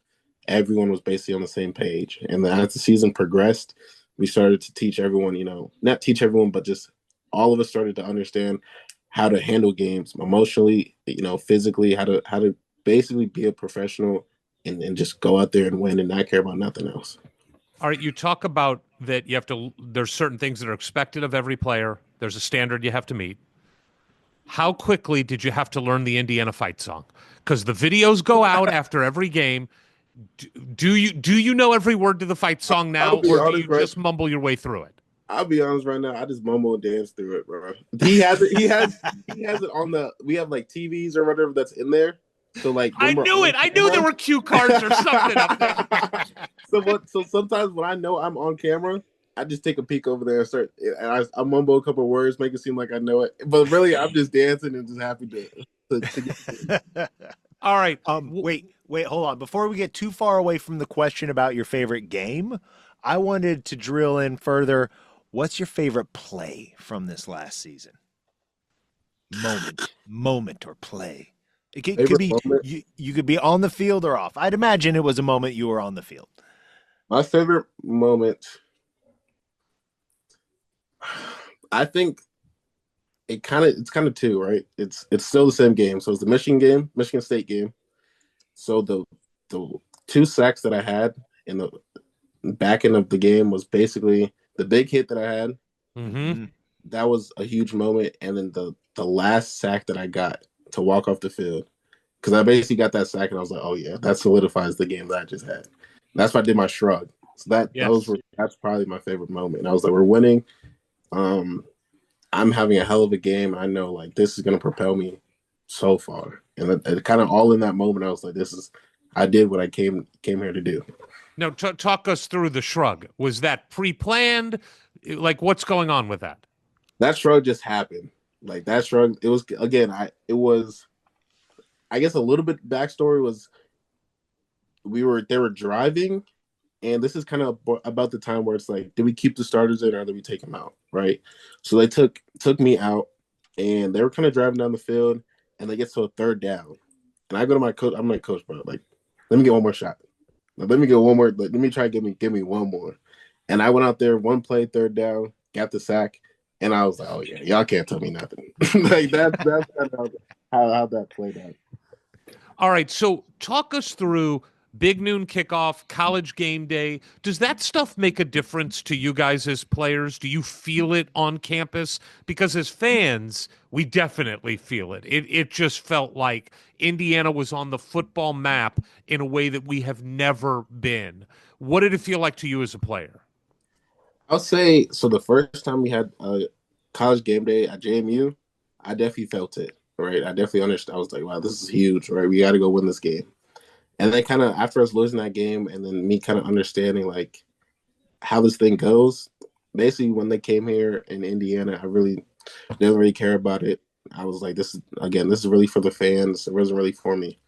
everyone was basically on the same page. And then as the season progressed, we started to teach everyone, not teach everyone, but just all of us started to understand how to handle games emotionally, physically, how to basically be a professional and just go out there and win and not care about nothing else. All right, you talk about that there's certain things that are expected of every player. There's a standard you have to meet. How quickly did you have to learn the Indiana fight song? Because the videos go out after every game. Do you know every word to the fight song now, or do you just mumble your way through it? I'll be honest right now. I just mumble and dance through it, bro. He has it. He has it on we have like TVs or whatever that's in there. So like, I knew it. I knew there were cue cards or something up there. So sometimes when I know I'm on camera, I just take a peek over there and I mumble a couple of words, make it seem like I know it, but really I'm just dancing and just happy to get All right. Wait. Wait, hold on. Before we get too far away from the question about your favorite game, I wanted to drill in further. What's your favorite play from this last season? Moment or play. It could Favorite be moment? you could be on the field or off. I'd imagine it was a moment you were on the field. My favorite moment, I think it's kind of two, right? It's still the same game. So it's the Michigan State game. So the two sacks that I had in the back end of the game was basically the big hit that I had. Mm-hmm. That was a huge moment, and then the last sack that I got to walk off the field, because I basically got that sack and I was like, oh yeah, that solidifies the game that I just had. And that's why I did my shrug. So Yes. that's probably my favorite moment. And I was like, we're winning. I'm having a hell of a game. I know like this is gonna propel me so far. And it kind of all in that moment, I was like, I did what I came here to do. Now, talk us through the shrug. Was that pre-planned? Like, what's going on with that? That shrug just happened. Like that shrug, it was again, I guess a little bit backstory was they were driving, and this is kind of about the time where it's like, do we keep the starters in or do we take them out? Right. So they took me out, and they were kind of driving down the field, and they get to a third down. And I go to my coach, I'm like, coach, bro, like, let me get one more shot. Like, let me get one more, let me try to give me one more. And I went out there, one play, third down, got the sack, and I was like, oh yeah, y'all can't tell me nothing. Like that's kind of how that played out. All right, so talk us through big noon kickoff, college game day. Does that stuff make a difference to you guys as players? Do you feel it on campus? Because as fans, we definitely feel it. It just felt like Indiana was on the football map in a way that we have never been. What did it feel like to you as a player? I'll say so. The first time we had a college game day at JMU, I definitely felt it. Right, I definitely understood. I was like, "Wow, this is huge!" Right, we got to go win this game. And then, kind of after us losing that game, and then me kind of understanding like how this thing goes. Basically, when they came here in Indiana, I really didn't really care about it. I was like, "This is really for the fans. It wasn't really for me."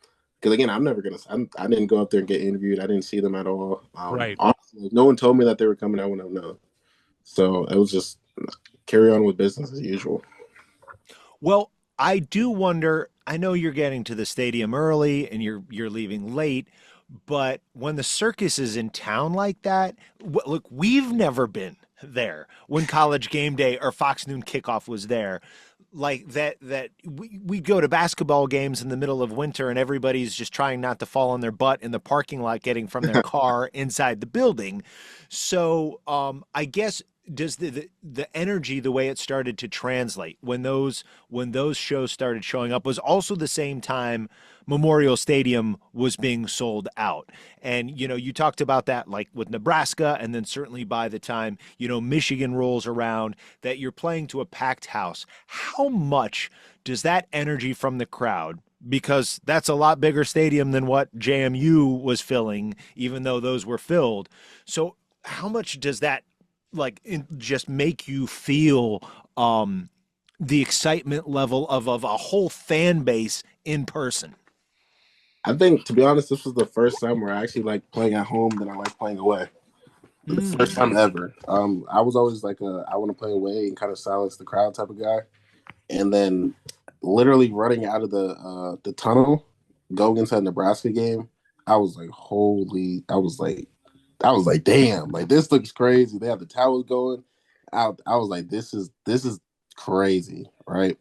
Because again, I didn't go up there and get interviewed. I didn't see them at all. Right. Honestly, no one told me that they were coming. I wouldn't have known. So it was just carry on with business as usual. Well, I do wonder, I know you're getting to the stadium early and you're leaving late, but when the circus is in town like that, look, we've never been there when college game day or Fox Noon kickoff was there. Like that we go to basketball games in the middle of winter and everybody's just trying not to fall on their butt in the parking lot getting from their car inside the building. So I guess does the energy, the way it started to translate when those shows started showing up was also the same time Memorial Stadium was being sold out. And you talked about that like with Nebraska, and then certainly by the time Michigan rolls around, that you're playing to a packed house. How much does that energy from the crowd, because that's a lot bigger stadium than what JMU was filling, even though those were filled. So how much does that just make you feel the excitement level of a whole fan base in person? I think, to be honest, this was the first time where I actually like playing at home than I like playing away. The first time ever. I was always like I want to play away and kind of silence the crowd type of guy. And then literally running out of the tunnel, going into a Nebraska game, I was like, I was like, damn, like this looks crazy. They have the towers going. I was like, this is crazy, right?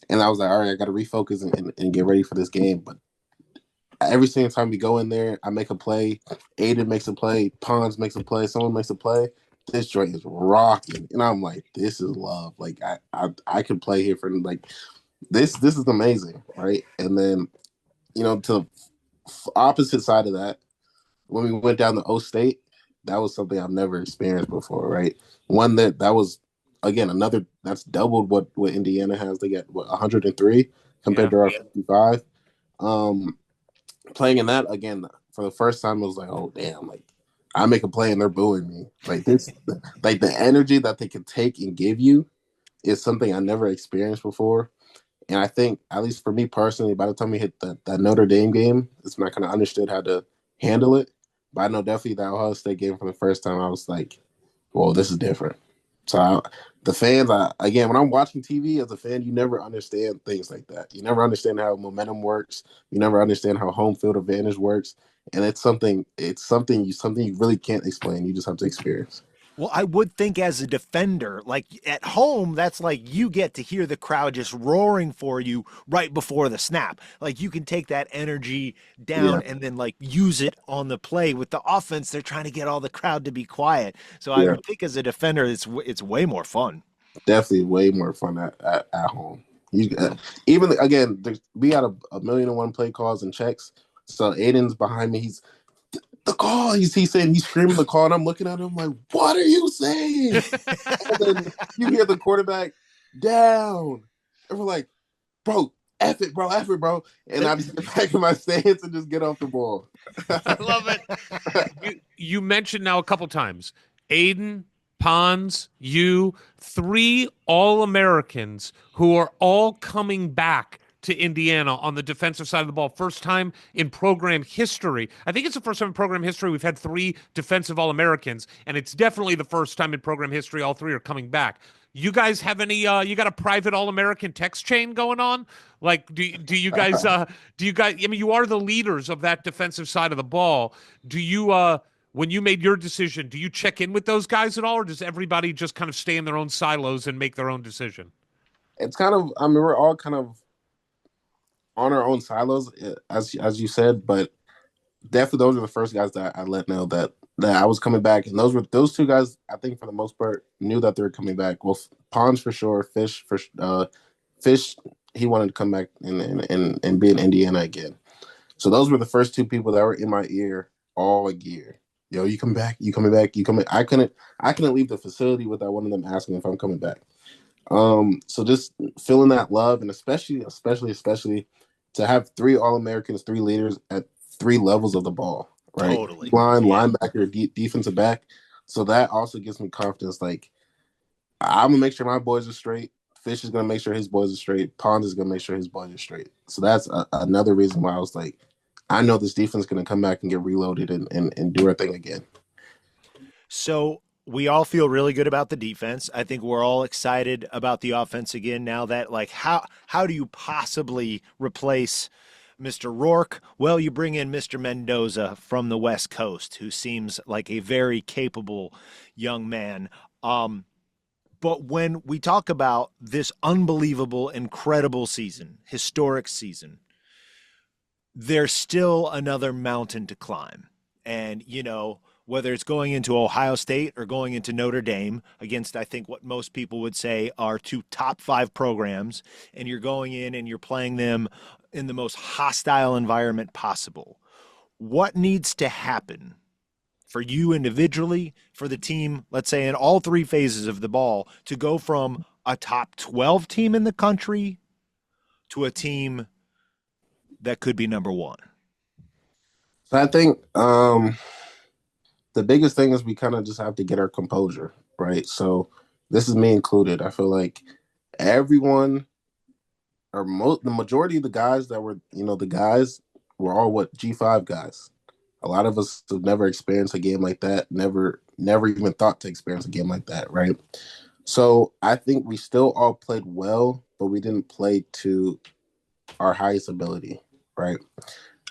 And I was like, all right, I got to refocus and get ready for this game. But every single time we go in there, I make a play. Aiden makes a play. Pons makes a play. Someone makes a play. This joint is rocking, and I'm like, this is love. Like I could play here for like this. This is amazing, right? And then to opposite side of that, when we went down to O State, that was something I've never experienced before, right? One that was again another that's doubled what Indiana has. They get 103 compared to our 55. Playing in that again for the first time, I was like, oh damn, like I make a play and they're booing me. Like this, like the energy that they can take and give you is something I never experienced before. And I think, at least for me personally, by the time we hit that Notre Dame game, it's when I kind of understood how to handle it. But I know definitely that Ohio State game for the first time, I was like, "Whoa, this is different." So the fans, again, when I'm watching TV as a fan, you never understand things like that. You never understand how momentum works. You never understand how home field advantage works, and it's something you really can't explain. You just have to experience. Well, I would think as a defender, like at home, that's like you get to hear the crowd just roaring for you right before the snap. Like you can take that energy Yeah, down and then like use it on the play. With the offense, they're trying to get all the crowd to be quiet. So I yeah, would think as a defender, it's way more fun. definitely way more fun at home. You even again, we got a million and one play calls and checks. So Aiden's behind me. He's the call. He's saying he's screaming the call, and I'm looking at him like, "What are you saying?" And then you hear the quarterback down, and we're like, "Bro, F it, bro." And I just get back in my stance and just get off the ball. I love it. You mentioned now a couple times, Aiden, Pons, you, three All-Americans who are all coming back to Indiana on the defensive side of the ball. First time in program history. I think it's the first time in program history we've had three defensive All-Americans, and it's definitely the first time in program history all three are coming back. You guys have any you got a private All-American text chain going on? Like do you guys I mean you are the leaders of that defensive side of the ball. Do you when you made your decision, do you check in with those guys at all, or does everybody just kind of stay in their own silos and make their own decision? It's kind of, I mean, we're all kind of on our own silos, as you said, but definitely those are the first guys that I let know that I was coming back, and those two guys. I think for the most part knew that they were coming back. Well, Pons for sure, Fish. He wanted to come back and be in Indiana again. So those were the first two people that were in my ear all year. Yo, you coming back? You coming back? You coming? I couldn't leave the facility without one of them asking if I'm coming back. So just feeling that love, and especially to have three All-Americans, three leaders at three levels of the ball, right? Totally. Line, Yeah. linebacker, defensive back. So that also gives me confidence. Like, I'm gonna make sure my boys are straight. Fish is gonna make sure his boys are straight. Pond is gonna make sure his boys are straight. So that's another reason why I was like, I know this defense is gonna come back and get reloaded and do our thing again. So we all feel really good about the defense. I think we're all excited about the offense again now that like how do you possibly replace Mr. Rourke? Well, you bring in Mr. Mendoza from the West Coast, who seems like a very capable young man. But when we talk about this unbelievable, incredible season, historic season, there's still another mountain to climb. And, you know, whether it's going into Ohio State or going into Notre Dame against, I think, what most people would say are two top five programs, and you're going in and you're playing them in the most hostile environment possible. What needs to happen for you individually, for the team, let's say in all three phases of the ball, to go from a top 12 team in the country to a team that could be number one? So I think the biggest thing is we kind of just have to get our composure, right? So this is me included. I feel like everyone or the majority of the guys that were, the guys were all G5 guys. A lot of us have never experienced a game like that, never even thought to experience a game like that, right? So I think we still all played well, but we didn't play to our highest ability, right?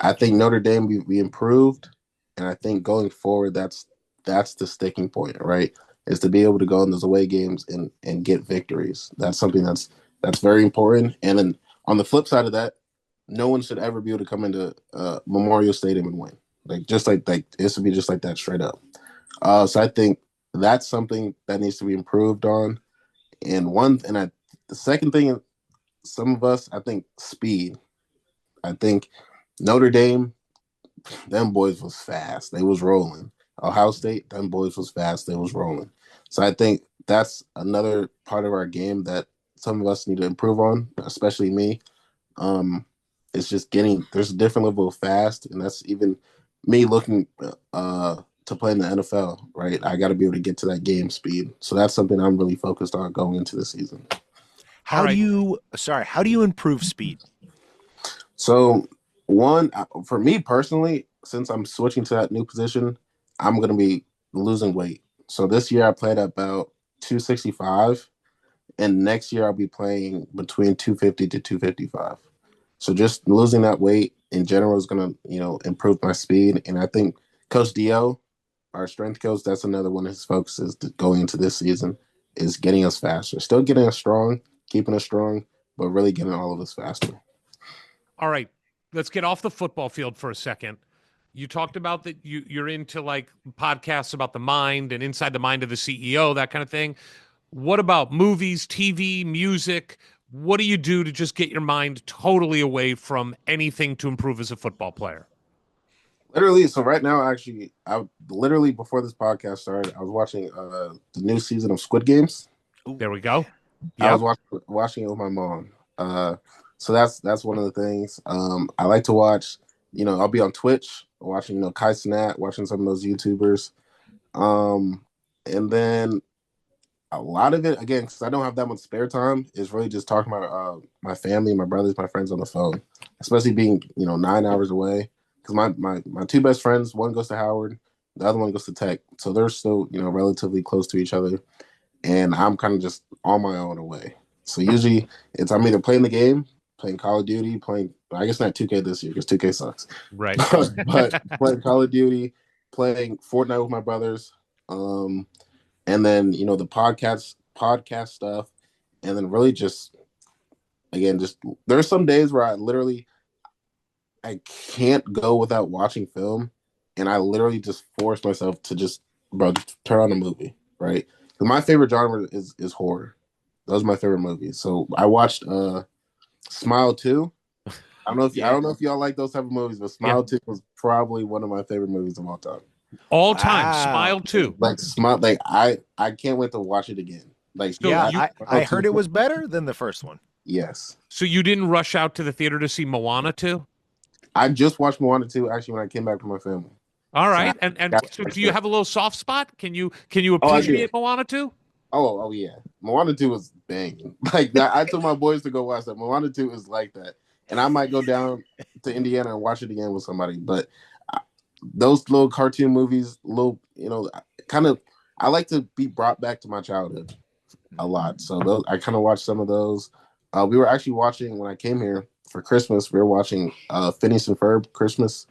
I think Notre Dame, we improved, and I think going forward, that's the sticking point, right? Is to be able to go in those away games and get victories. That's something that's very important. And then on the flip side of that, no one should ever be able to come into Memorial Stadium and win. Like it should be just like that straight up. So I think that's something that needs to be improved on. And the second thing, some of us, I think speed. I think Notre Dame, them boys was fast. They was rolling. Ohio State, them boys was fast. They was rolling. So I think that's another part of our game that some of us need to improve on, especially me. It's just there's a different level of fast, and that's even me looking to play in the NFL, right? I got to be able to get to that game speed. So that's something I'm really focused on going into the season. How do you improve speed? So one, for me personally, since I'm switching to that new position, I'm going to be losing weight. So this year I played about 265, and next year I'll be playing between 250 to 255. So just losing that weight in general is going to, improve my speed. And I think Coach Dio, our strength coach, that's another one of his focuses going into this season is getting us faster. Still getting us strong, keeping us strong, but really getting all of us faster. All right, let's get off the football field for a second. You talked about that you're into like podcasts about the mind and inside the mind of the CEO, that kind of thing. What about movies, TV, music? What do you do to just get your mind totally away from anything to improve as a football player? Literally, so right now, actually, before this podcast started, I was watching the new season of Squid Games. There we go. Yep. I was watching it with my mom. So that's one of the things. I like to watch. I'll be on Twitch watching, Kai Cenat, watching some of those YouTubers, and then a lot of it again because I don't have that much spare time is really just talking about my family, my brothers, my friends on the phone, especially being 9 hours away. Because my two best friends, one goes to Howard, the other one goes to Tech, so they're still relatively close to each other, and I'm kind of just on my own away. So usually I'm either playing the game, playing Call of Duty, I guess not 2K this year because 2K sucks, right? but playing Call of Duty, playing Fortnite with my brothers, and then the podcast stuff, and then really just there's some days where I can't go without watching film, and I literally just force myself to just turn on a movie, right? Because my favorite genre is horror. Those are my favorite movies. So I watched Smile 2. I don't know if y'all like those type of movies, but Smile 2 was probably one of my favorite movies of all time. All time, wow. Smile 2. I can't wait to watch it again. I heard it was better than the first one. Yes. So you didn't rush out to the theater to see Moana 2? I just watched Moana 2 actually when I came back from my family. All right. So do you have a little soft spot? Can you appreciate Moana 2? Oh yeah. Moana 2 was banging. Like that. I told my boys to go watch that. Moana 2 is like that. And I might go down to Indiana and watch it again with somebody. But those little cartoon movies, I like to be brought back to my childhood a lot. So I kind of watched some of those. We were actually watching when I came here for Christmas. We were watching Phineas and Ferb Christmas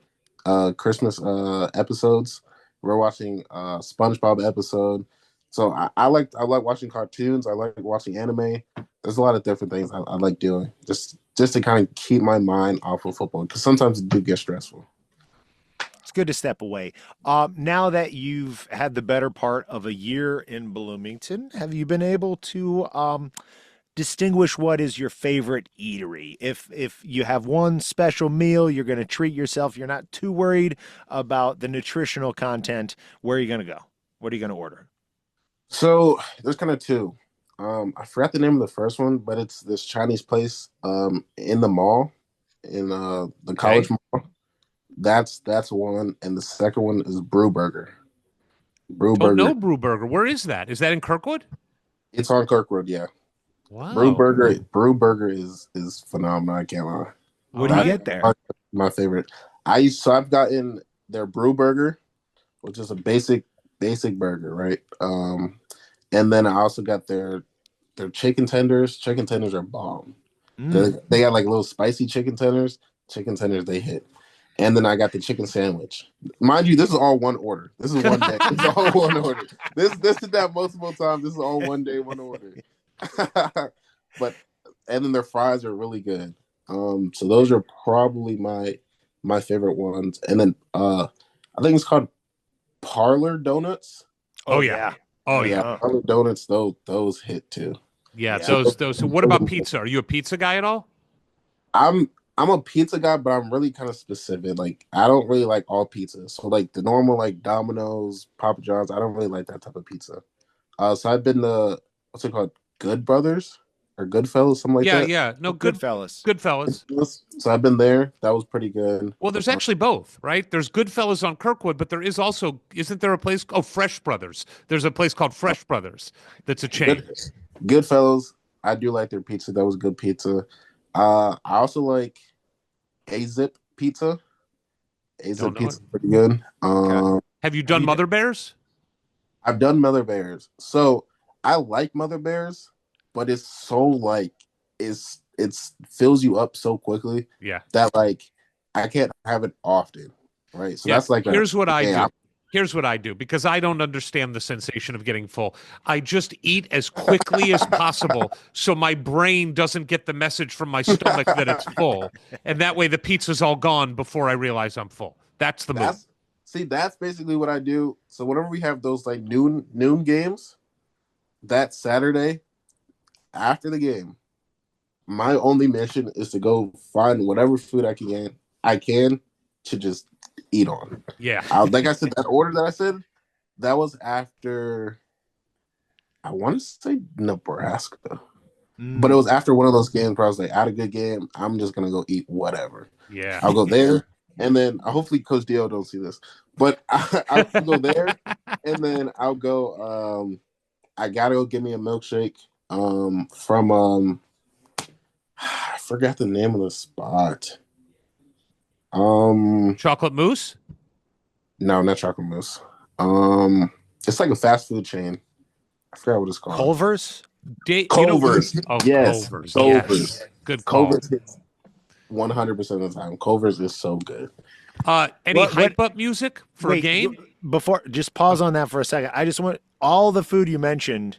episodes. We were watching SpongeBob episode. So I like watching cartoons. I like watching anime. There's a lot of different things I like doing just to kind of keep my mind off of football because sometimes it do get stressful. It's good to step away. Now that you've had the better part of a year in Bloomington, have you been able to distinguish what is your favorite eatery? If you have one special meal, you're going to treat yourself, you're not too worried about the nutritional content, where are you going to go? What are you going to order? So there's kind of two. I forgot the name of the first one, but it's this Chinese place in the mall, in the college mall. That's one, and the second one is Brew Burger. Brew Burger. Where is that? Is that in Kirkwood? It's on Kirkwood, yeah. Wow. Brew Burger is phenomenal. I can't lie. What do you get there? My favorite. I've gotten their Brew Burger, which is a basic burger, right? And then I also got their chicken tenders. Chicken tenders are bomb. They got like little spicy chicken tenders. Chicken tenders they hit. And then I got the chicken sandwich. Mind you, this is all one order. This is one day. It's all one order. This is not multiple times. This is all one day, one order. And then their fries are really good. So those are probably my favorite ones. And then I think it's called Parlor Donuts. Oh yeah. Parlor Donuts, those hit too. Yeah, those. So what about pizza? Are you a pizza guy at all? I'm a pizza guy, but I'm really kind of specific. Like I don't really like all pizza. So like the normal like Domino's, Papa John's, I don't really like that type of pizza. So I've been to what's it called? Good Brothers or Goodfellas, something like that. Yeah. No, Goodfellas. So I've been there. That was pretty good. Well, there's actually both, right? There's Goodfellas on Kirkwood, but there is also, isn't there a place? Oh, Fresh Brothers. There's a place called Fresh Brothers. That's a chain. Goodfellas. I do like their pizza. That was good pizza. I also like A-Zip pizza. Don't A-Zip know it. pizza pretty good. Have you done Mother Bears? I've done Mother Bears. So I like Mother Bears, but it's so like it's fills you up so quickly that like I can't have it often. Right. So that's like here's what I do. Here's what I do, because I don't understand the sensation of getting full. I just eat as quickly as possible so my brain doesn't get the message from my stomach that it's full. And that way the pizza's all gone before I realize I'm full. That's the move. See, that's basically what I do. So whenever we have those like noon games, that Saturday after the game, my only mission is to go find whatever food I can to just eat on. Yeah. Like I said, that order that I said, that was after, I want to say Nebraska. But it was after one of those games where I was like, I had a good game. I'm just going to go eat whatever. Yeah. I'll go there. And then hopefully Coach Dio don't see this. But I'll go there. And then I'll go, I got to go get me a milkshake from, I forgot the name of the spot. Chocolate Mousse? No, not Chocolate Mousse. It's like a fast food chain. I forgot what it's called. Culver's? Culver's. Yes. Culver's. Culver's. Yes. Good call. Culver's hits 100% of the time. Culver's is so good. Any hype up music for a game? Before, just pause on that for a second. I just want all the food you mentioned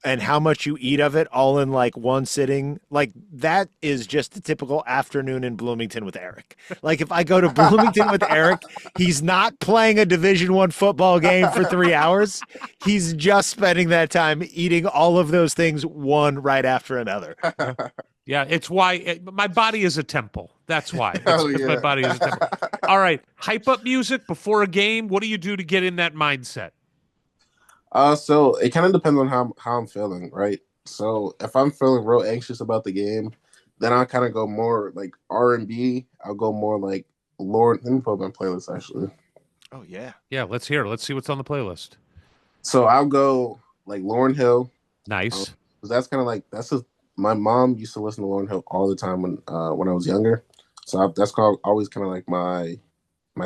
and how much you eat of it all in like one sitting. Like that is just a typical afternoon in Bloomington with Eric. Like if I go to Bloomington with Eric, he's not playing a Division I football game for 3 hours. He's just spending that time eating all of those things one right after another. Yeah, it's why my body is a temple. That's why. It's my body is a temple. All right, hype up music before a game. What do you do to get in that mindset? So it kind of depends on how I'm feeling, right? So if I'm feeling real anxious about the game, then I'll kind of go more like R&B. I'll go more like Lauren. Let me put up my playlist actually. Oh yeah. Yeah, let's hear. Let's see what's on the playlist. So I'll go like Lauryn Hill. Nice. That's kind of like my mom used to listen to Lauryn Hill all the time when I was younger. So that's always kind of like my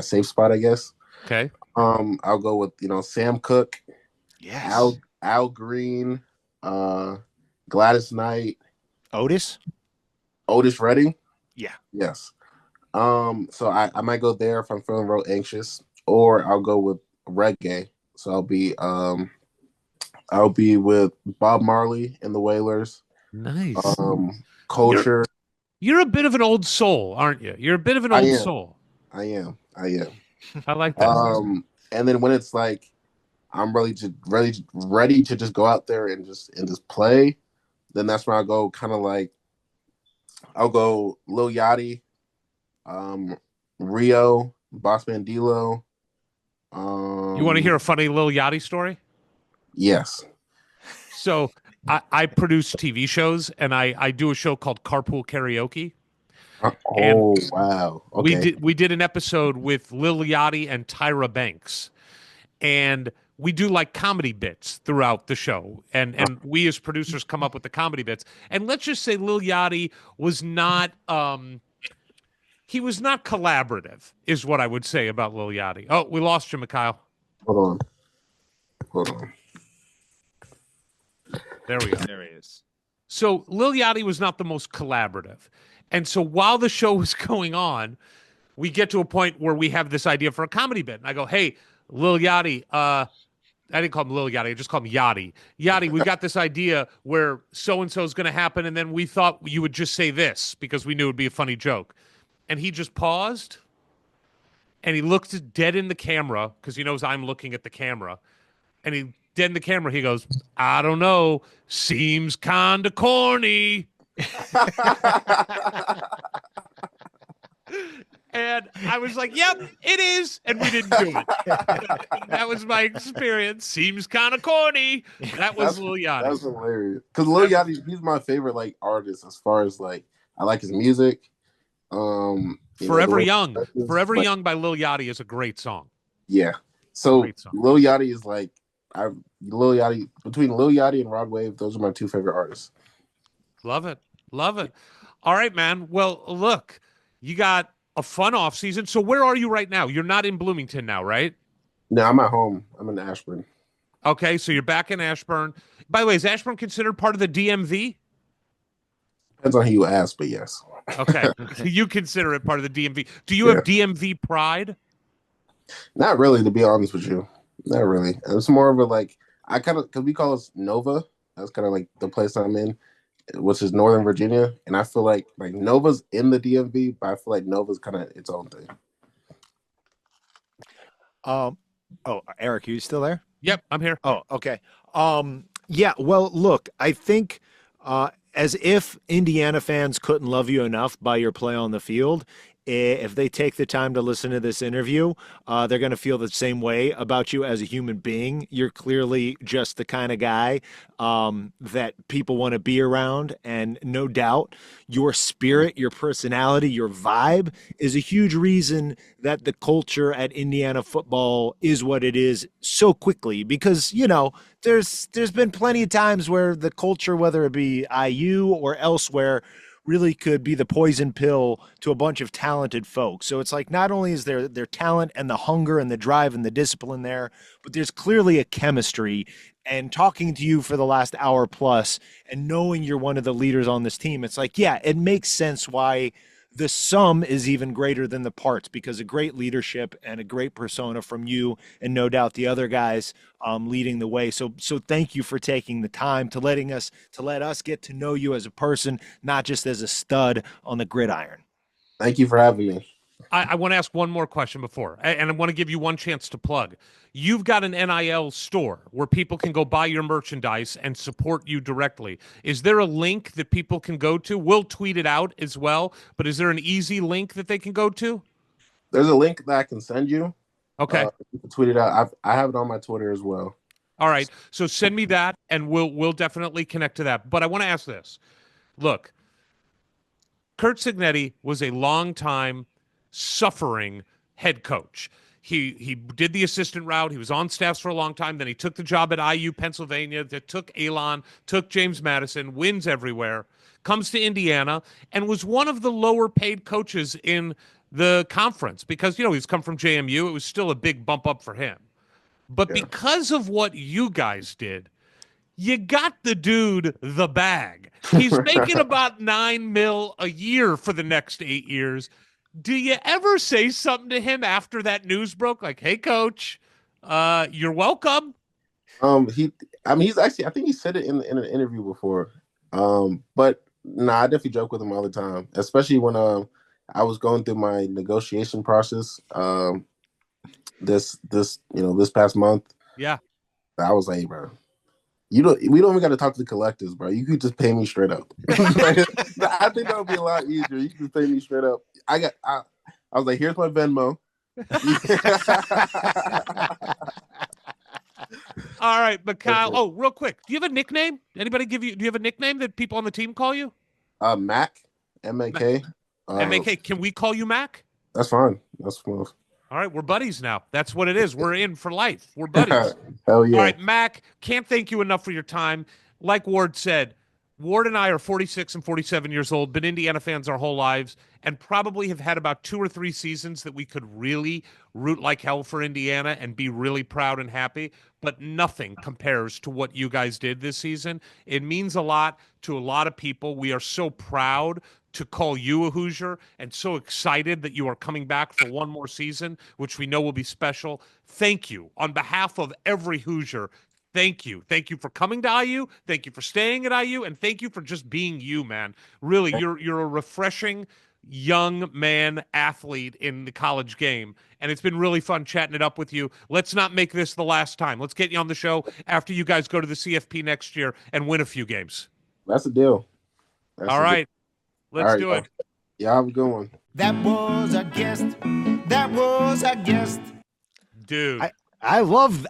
safe spot, I guess. Okay. I'll go with Sam Cooke. Yes. Al Green, Gladys Knight, Otis Redding. Yeah. Yes. So I might go there if I'm feeling real anxious, or I'll go with reggae. So I'll be with Bob Marley and the Wailers. Nice. Culture. You're a bit of an old soul, aren't you? You're a bit of an old soul. I am. I like that. And then when it's like I'm ready to just go out there and just play, then that's when I go kind of like I'll go Lil Yachty, Rio, Boss Mandilo. You want to hear a funny Lil Yachty story? Yes. So I produce TV shows, and I do a show called Carpool Karaoke. Wow. Okay. We did an episode with Lil Yachty and Tyra Banks, and we do like comedy bits throughout the show, and we as producers come up with the comedy bits. And let's just say Lil Yachty was not he was not collaborative, is what I would say about Lil Yachty. Oh, we lost you, Mikail. Hold on. There we go. There he is. So Lil Yachty was not the most collaborative. And so while the show was going on, we get to a point where we have this idea for a comedy bit. And I go, hey, Lil Yachty, I didn't call him Lil Yachty, I just called him Yachty. Yachty, we got this idea where so-and-so is going to happen, and then we thought you would just say this because we knew it would be a funny joke. And he just paused, and he looked dead in the camera because he knows I'm looking at the camera. And he dead in the camera, he goes, I don't know, seems kind of corny. And I was like, yep, it is. And we didn't do it. That was my experience. Seems kind of corny. That was Lil Yachty. That's hilarious. Because Lil Yachty, he's my favorite artist as far as I like his music. Forever Young. Forever Young by Lil Yachty is a great song. Yeah. So Lil Yachty is between Lil Yachty and Rod Wave, those are my two favorite artists. Love it. Love it. All right, man. Well, look, you got a fun off season. So where are you right now? You're not in Bloomington now, right? No, I'm at home. I'm in Ashburn. Okay, so you're back in Ashburn. By the way, is Ashburn considered part of the DMV? Depends on who you ask, but yes. Okay. You consider it part of the DMV. Do you Yeah. have DMV pride? Not really, to be honest with you. Not really. It's more of a like I kind of because we call us Nova. That's kind of like the place I'm in, which is Northern Virginia, and I feel like Nova's in the DMV, but I feel like Nova's kind of its own thing. Oh, Eric, you still there? Yep, I'm here. Oh, okay. Yeah, well, look, I think as if Indiana fans couldn't love you enough by your play on the field, if they take the time to listen to this interview, they're going to feel the same way about you as a human being. You're clearly just the kind of guy that people want to be around. And no doubt your spirit, your personality, your vibe is a huge reason that the culture at Indiana football is what it is so quickly. Because, you know, there's been plenty of times where the culture, whether it be IU or elsewhere, really could be the poison pill to a bunch of talented folks. So it's like not only is there their talent and the hunger and the drive and the discipline there, but there's clearly a chemistry. And talking to you for the last hour plus and knowing you're one of the leaders on this team, it's like, yeah, it makes sense why the sum is even greater than the parts, because a great leadership and a great persona from you and no doubt the other guys leading the way. So thank you for taking the time to let us get to know you as a person, not just as a stud on the gridiron. Thank you for having me. I want to ask one more question before, and I want to give you one chance to plug. You've got an NIL store where people can go buy your merchandise and support you directly. Is there a link that people can go to? We'll tweet it out as well, but is there an easy link that they can go to? There's a link that I can send you. Okay. You can tweet it out. I have it on my Twitter as well. All right. So send me that, and we'll definitely connect to that. But I want to ask this. Look, Curt Cignetti was a long-time suffering head coach. He did the assistant route. He was on staffs for a long time. Then he took the job at IU, Pennsylvania, that took Elon, took James Madison, wins everywhere, comes to Indiana, and was one of the lower paid coaches in the conference because, you know, he's come from JMU. It was still a big bump up for him. But because of what you guys did, you got the dude the bag. He's making about $9 million a year for the next 8 years. Do you ever say something to him after that news broke? Like, hey, coach, you're welcome. He's actually, I think he said it in an interview before. But I definitely joke with him all the time, especially when I was going through my negotiation process this past month. Yeah. I was like, hey, bro, we don't even got to talk to the collectives, bro. You could just pay me straight up. I think that would be a lot easier. You can just pay me straight up. I was like, here's my Venmo. All right, Mikail. Oh, real quick. Do you have a nickname? Do you have a nickname that people on the team call you? Mac, M-A-K. M-A-K. Can we call you Mac? That's fine. That's fine. All right, we're buddies now. That's what it is. We're in for life. We're buddies. Hell yeah. All right, Mac, can't thank you enough for your time. Like Ward said, Ward and I are 46 and 47 years old, been Indiana fans our whole lives, and probably have had about 2 or 3 seasons that we could really root like hell for Indiana and be really proud and happy. But nothing compares to what you guys did this season. It means a lot to a lot of people. We are so proud to call you a Hoosier and so excited that you are coming back for one more season, which we know will be special. Thank you. On behalf of every Hoosier, thank you. Thank you for coming to IU. Thank you for staying at IU. And thank you for just being you, man. Really, you're a refreshing young man athlete in the college game. And it's been really fun chatting it up with you. Let's not make this the last time. Let's get you on the show after you guys go to the CFP next year and win a few games. That's a deal. All right. Let's do it. Yeah, have a good one. That was our guest. That was our guest. Dude. I love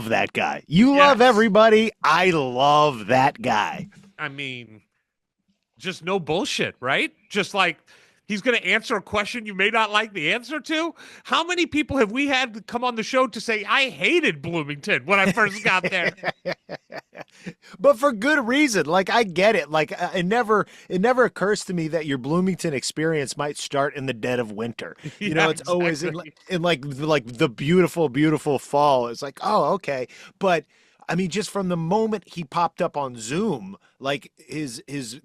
that guy. You love everybody. I love that guy. I mean, just no bullshit, right? Just like He's going to answer a question you may not like the answer to. How many people have we had come on the show to say, I hated Bloomington when I first got there? But for good reason. Like, I get it. Like, it never occurs to me that your Bloomington experience might start in the dead of winter. You know, it's always in like the beautiful, beautiful fall. It's like, oh, okay. But I mean, just from the moment he popped up on Zoom, like his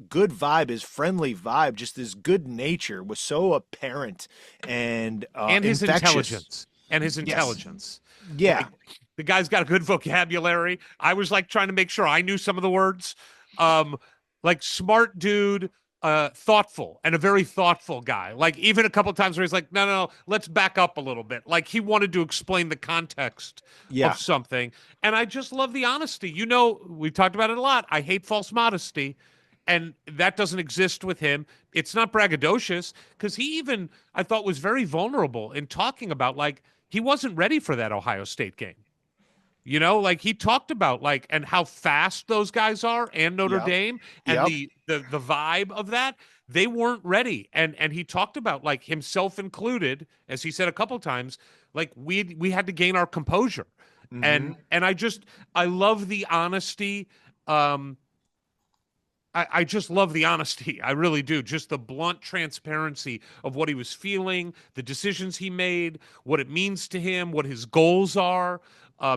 good vibe, his friendly vibe, just his good nature was so apparent and his infectious. intelligence. Yeah. Like, the guy's got a good vocabulary. I was like trying to make sure I knew some of the words. Like smart dude, thoughtful, and a very thoughtful guy. Like even a couple of times where he's like, no, let's back up a little bit. Like he wanted to explain the context of something. And I just love the honesty. You know, we've talked about it a lot. I hate false modesty. And that doesn't exist with him. It's not braggadocious because he even, I thought, was very vulnerable in talking about like he wasn't ready for that Ohio State game. You know, like he talked about like and how fast those guys are and Notre Dame and the vibe of that. They weren't ready. And he talked about like himself included, as he said a couple times, like we had to gain our composure. And I love the honesty. I just love the honesty. I really do. Just the blunt transparency of what he was feeling, the decisions he made, what it means to him, what his goals are.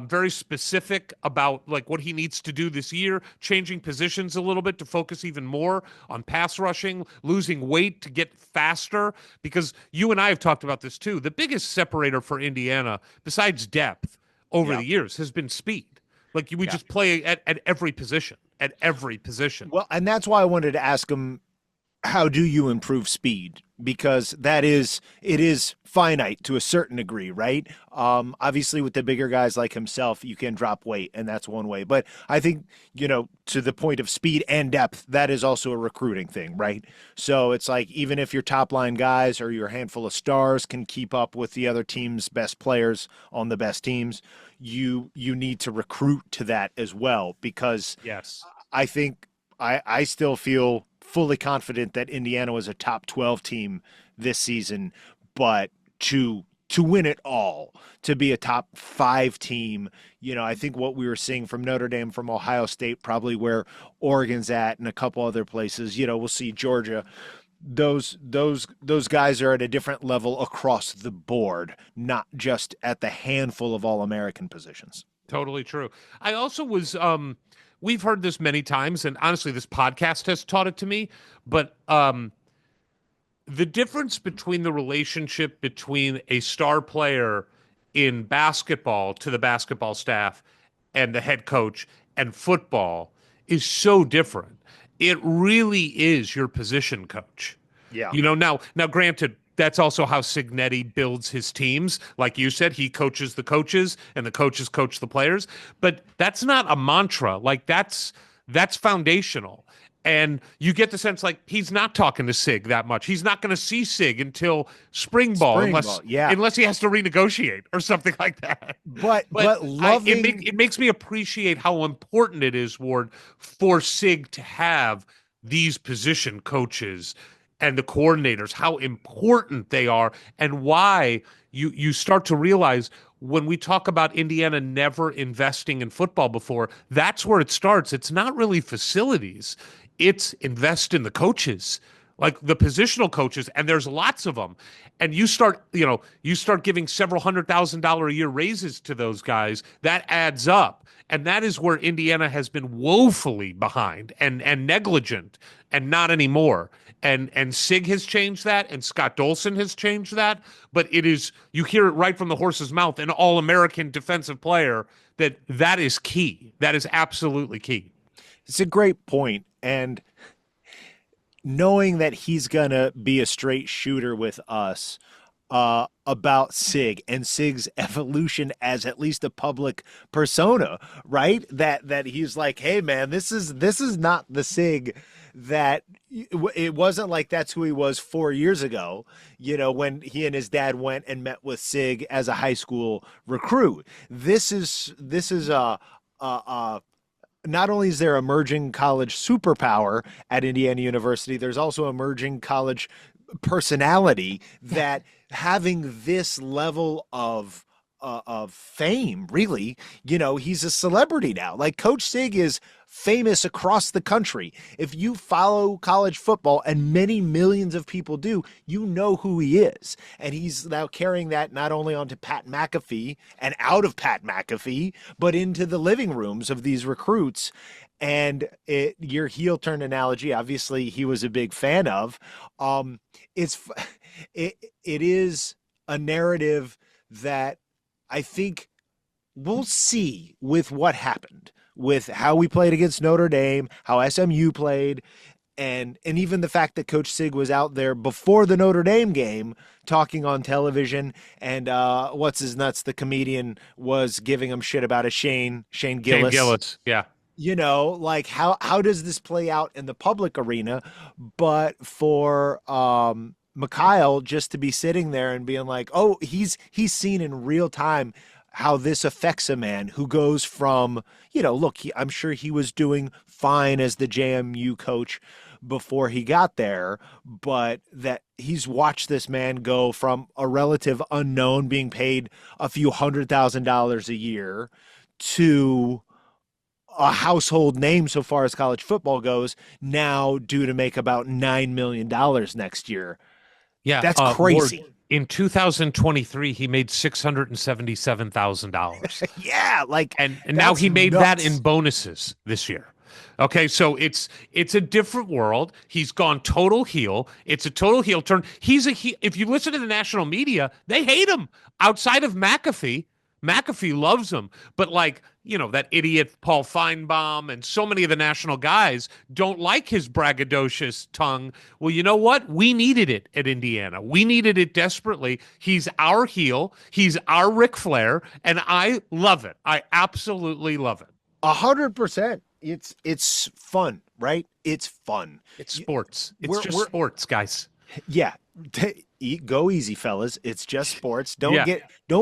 Very specific about like what he needs to do this year, changing positions a little bit to focus even more on pass rushing, losing weight to get faster. Because you and I have talked about this too. The biggest separator for Indiana, besides depth over the years, has been speed. Like we just play at every position. At every position. Well, and that's why I wanted to ask him, how do you improve speed? Because it is finite to a certain degree, right? Obviously with the bigger guys like himself, you can drop weight and that's one way. But I think, you know, to the point of speed and depth, that is also a recruiting thing, right? So it's like, even if your top line guys or your handful of stars can keep up with the other team's best players on the best teams, you need to recruit to that as well, because I think I still feel fully confident that Indiana was a top 12 team this season, but to win it all, to be a top 5 team, you know, I think what we were seeing from Notre Dame, from Ohio State, probably where Oregon's at and a couple other places, you know, we'll see Georgia. Those guys are at a different level across the board, not just at the handful of All-American positions. Totally true. I also was we've heard this many times, and honestly, this podcast has taught it to me, but the difference between the relationship between a star player in basketball to the basketball staff and the head coach and football is so different. It really is your position coach. Yeah. You know, now granted, that's also how Signetti builds his teams. Like you said, he coaches the coaches and the coaches coach the players. But that's not a mantra. Like that's foundational. And you get the sense like he's not talking to Sig that much. He's not going to see Sig until spring ball, unless he has to renegotiate or something like that. But it makes me appreciate how important it is, Ward, for Sig to have these position coaches and the coordinators, how important they are, and why you start to realize when we talk about Indiana never investing in football before, that's where it starts. It's not really facilities. It's invest in the coaches, like the positional coaches, and there's lots of them. And you start giving several $100,000 a year raises to those guys. That adds up. And that is where Indiana has been woefully behind and negligent, and not anymore. And Sig has changed that, and Scott Dolson has changed that. But it is, you hear it right from the horse's mouth, an All-American defensive player, that is key. That is absolutely key. It's a great point. And knowing that he's going to be a straight shooter with us about Sig and Sig's evolution as at least a public persona, right? That he's like, hey man, this is not the Sig that it wasn't like that's who he was 4 years ago, you know, when he and his dad went and met with Sig as a high school recruit. This is not only is there emerging college superpower at Indiana University, there's also emerging college personality that having this level of fame, really, he's a celebrity now. Like Coach Sig is famous across the country. If you follow college football, and many millions of people do, you know who he is. And he's now carrying that not only onto Pat McAfee and out of Pat McAfee, but into the living rooms of these recruits. And your heel turn analogy, obviously he was a big fan of. It is a narrative that I think we'll see with what happened, with how we played against Notre Dame, how SMU played, and even the fact that Coach Sig was out there before the Notre Dame game talking on television, and what's his nuts, the comedian, was giving him shit about a Shane Gillis. Shane Gillis, yeah. Like how does this play out in the public arena? But for Mikail just to be sitting there and being like, oh, he's seen in real time how this affects a man who goes from, look, I'm sure he was doing fine as the JMU coach before he got there, but that he's watched this man go from a relative unknown being paid a few $100,000 a year to a household name so far as college football goes, now due to make about $9 million next year. Yeah, that's crazy. Lord, in 2023, he made $677,000. Yeah, and now he made nuts. That in bonuses this year. Okay, so it's a different world. He's gone total heel. It's a total heel turn. If you listen to the national media, they hate him. Outside of McAfee loves him, but that idiot Paul Feinbaum and so many of the national guys don't like his braggadocious tongue. Well, you know what? We needed it at Indiana. We needed it desperately. He's our heel. He's our Ric Flair, and I love it. I absolutely love it. 100%. It's fun, right? It's fun. It's sports. It's just sports, guys. Yeah. Go easy, fellas. It's just sports. Don't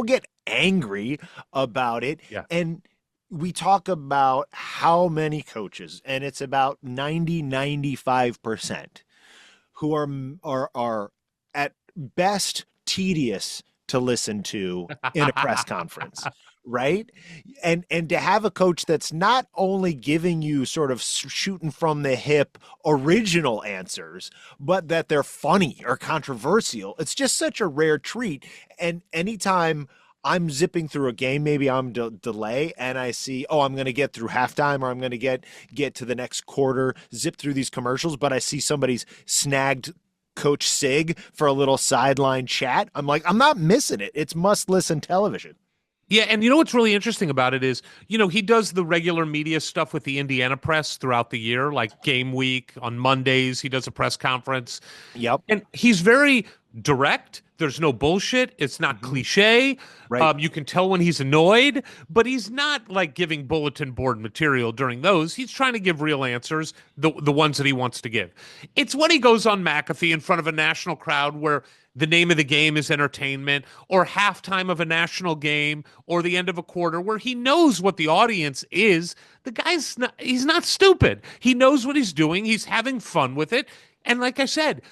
get angry about it. Yeah. And we talk about how many coaches, and it's about 95% who are at best tedious to listen to in a press conference. Right. And to have a coach that's not only giving you sort of shooting from the hip original answers, but that they're funny or controversial. It's just such a rare treat. And anytime I'm zipping through a game, maybe I'm delay, and I see, I'm going to get through halftime, or I'm going to get to the next quarter, zip through these commercials, but I see somebody's snagged Coach Sig for a little sideline chat. I'm like, I'm not missing it. It's must listen television. Yeah, and what's really interesting about it is, he does the regular media stuff with the Indiana press throughout the year, like game week on Mondays. He does a press conference. Yep. And he's very direct. There's no bullshit. It's not cliche. Right. You can tell when he's annoyed, but he's not giving bulletin board material during those. He's trying to give real answers, the ones that he wants to give. It's when he goes on McAfee in front of a national crowd where the name of the game is entertainment, or halftime of a national game, or the end of a quarter where he knows what the audience is. The guy's he's not stupid. He knows what he's doing. He's having fun with it. And like I said,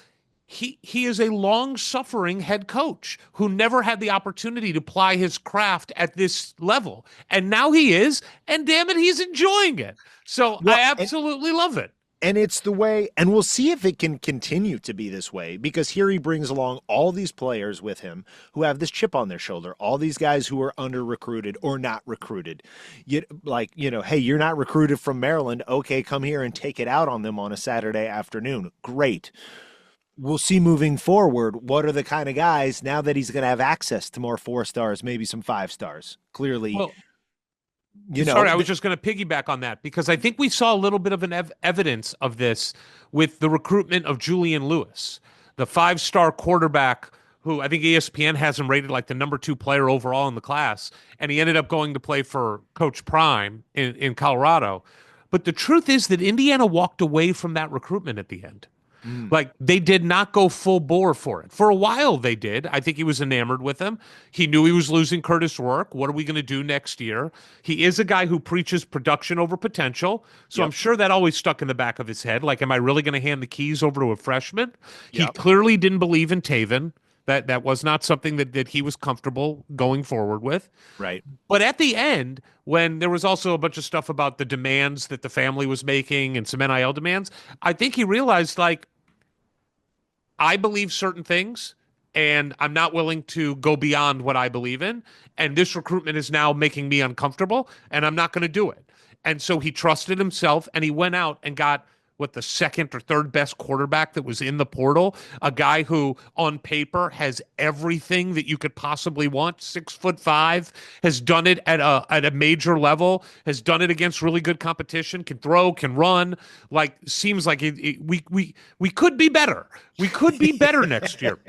he is a long-suffering head coach who never had the opportunity to ply his craft at this level. And now he is, and damn it, he's enjoying it. So I absolutely love it. And it's the way, and we'll see if it can continue to be this way, because here he brings along all these players with him who have this chip on their shoulder, all these guys who are under-recruited or not recruited. Hey, you're not recruited from Maryland. Okay, come here and take it out on them on a Saturday afternoon. Great. We'll see moving forward, what are the kind of guys, now that he's going to have access to more 4 stars, maybe some 5 stars. Clearly, I was just going to piggyback on that, because I think we saw a little bit of an evidence of this with the recruitment of Julian Lewis, the 5-star quarterback who I think ESPN has him rated like the number 2 player overall in the class. And he ended up going to play for Coach Prime in Colorado. But the truth is that Indiana walked away from that recruitment at the end. Like, they did not go full bore for it. For a while, they did. I think he was enamored with him. He knew he was losing Curtis Rourke. What are we going to do next year? He is a guy who preaches production over potential. So I'm sure that always stuck in the back of his head. Like, am I really going to hand the keys over to a freshman? He clearly didn't believe in Taven. That was not something that he was comfortable going forward with. Right. But at the end, when there was also a bunch of stuff about the demands that the family was making and some NIL demands, I think he realized, like, I believe certain things, and I'm not willing to go beyond what I believe in. And this recruitment is now making me uncomfortable, and I'm not going to do it. And so he trusted himself, and he went out and got the second or third best quarterback that was in the portal, a guy who on paper has everything that you could possibly want, 6'5", has done it at a major level, has done it against really good competition, can throw, can run, like seems like we could be better. We could be better next year.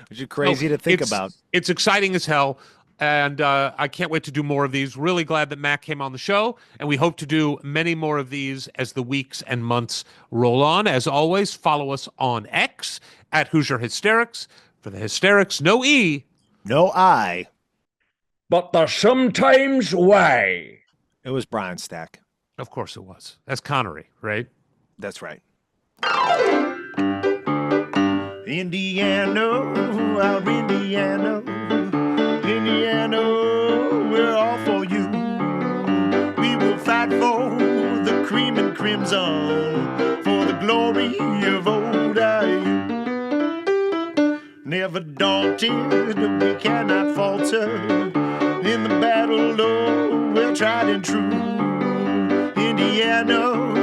Which is crazy to think about. It's exciting as hell. And I can't wait to do more of these. Really glad that Matt came on the show. And we hope to do many more of these as the weeks and months roll on. As always, follow us on X at Hoosier Hysterics. For the Hysterics, no E. No I. But there's sometimes way. It was Brian Stack. Of course it was. That's Connery, right? That's right. Indiana, our Indiana. Indiana, we're all for you. We will fight for the cream and crimson, for the glory of old IU. Never daunted, we cannot falter. In the battle, oh, we're tried and true. Indiana,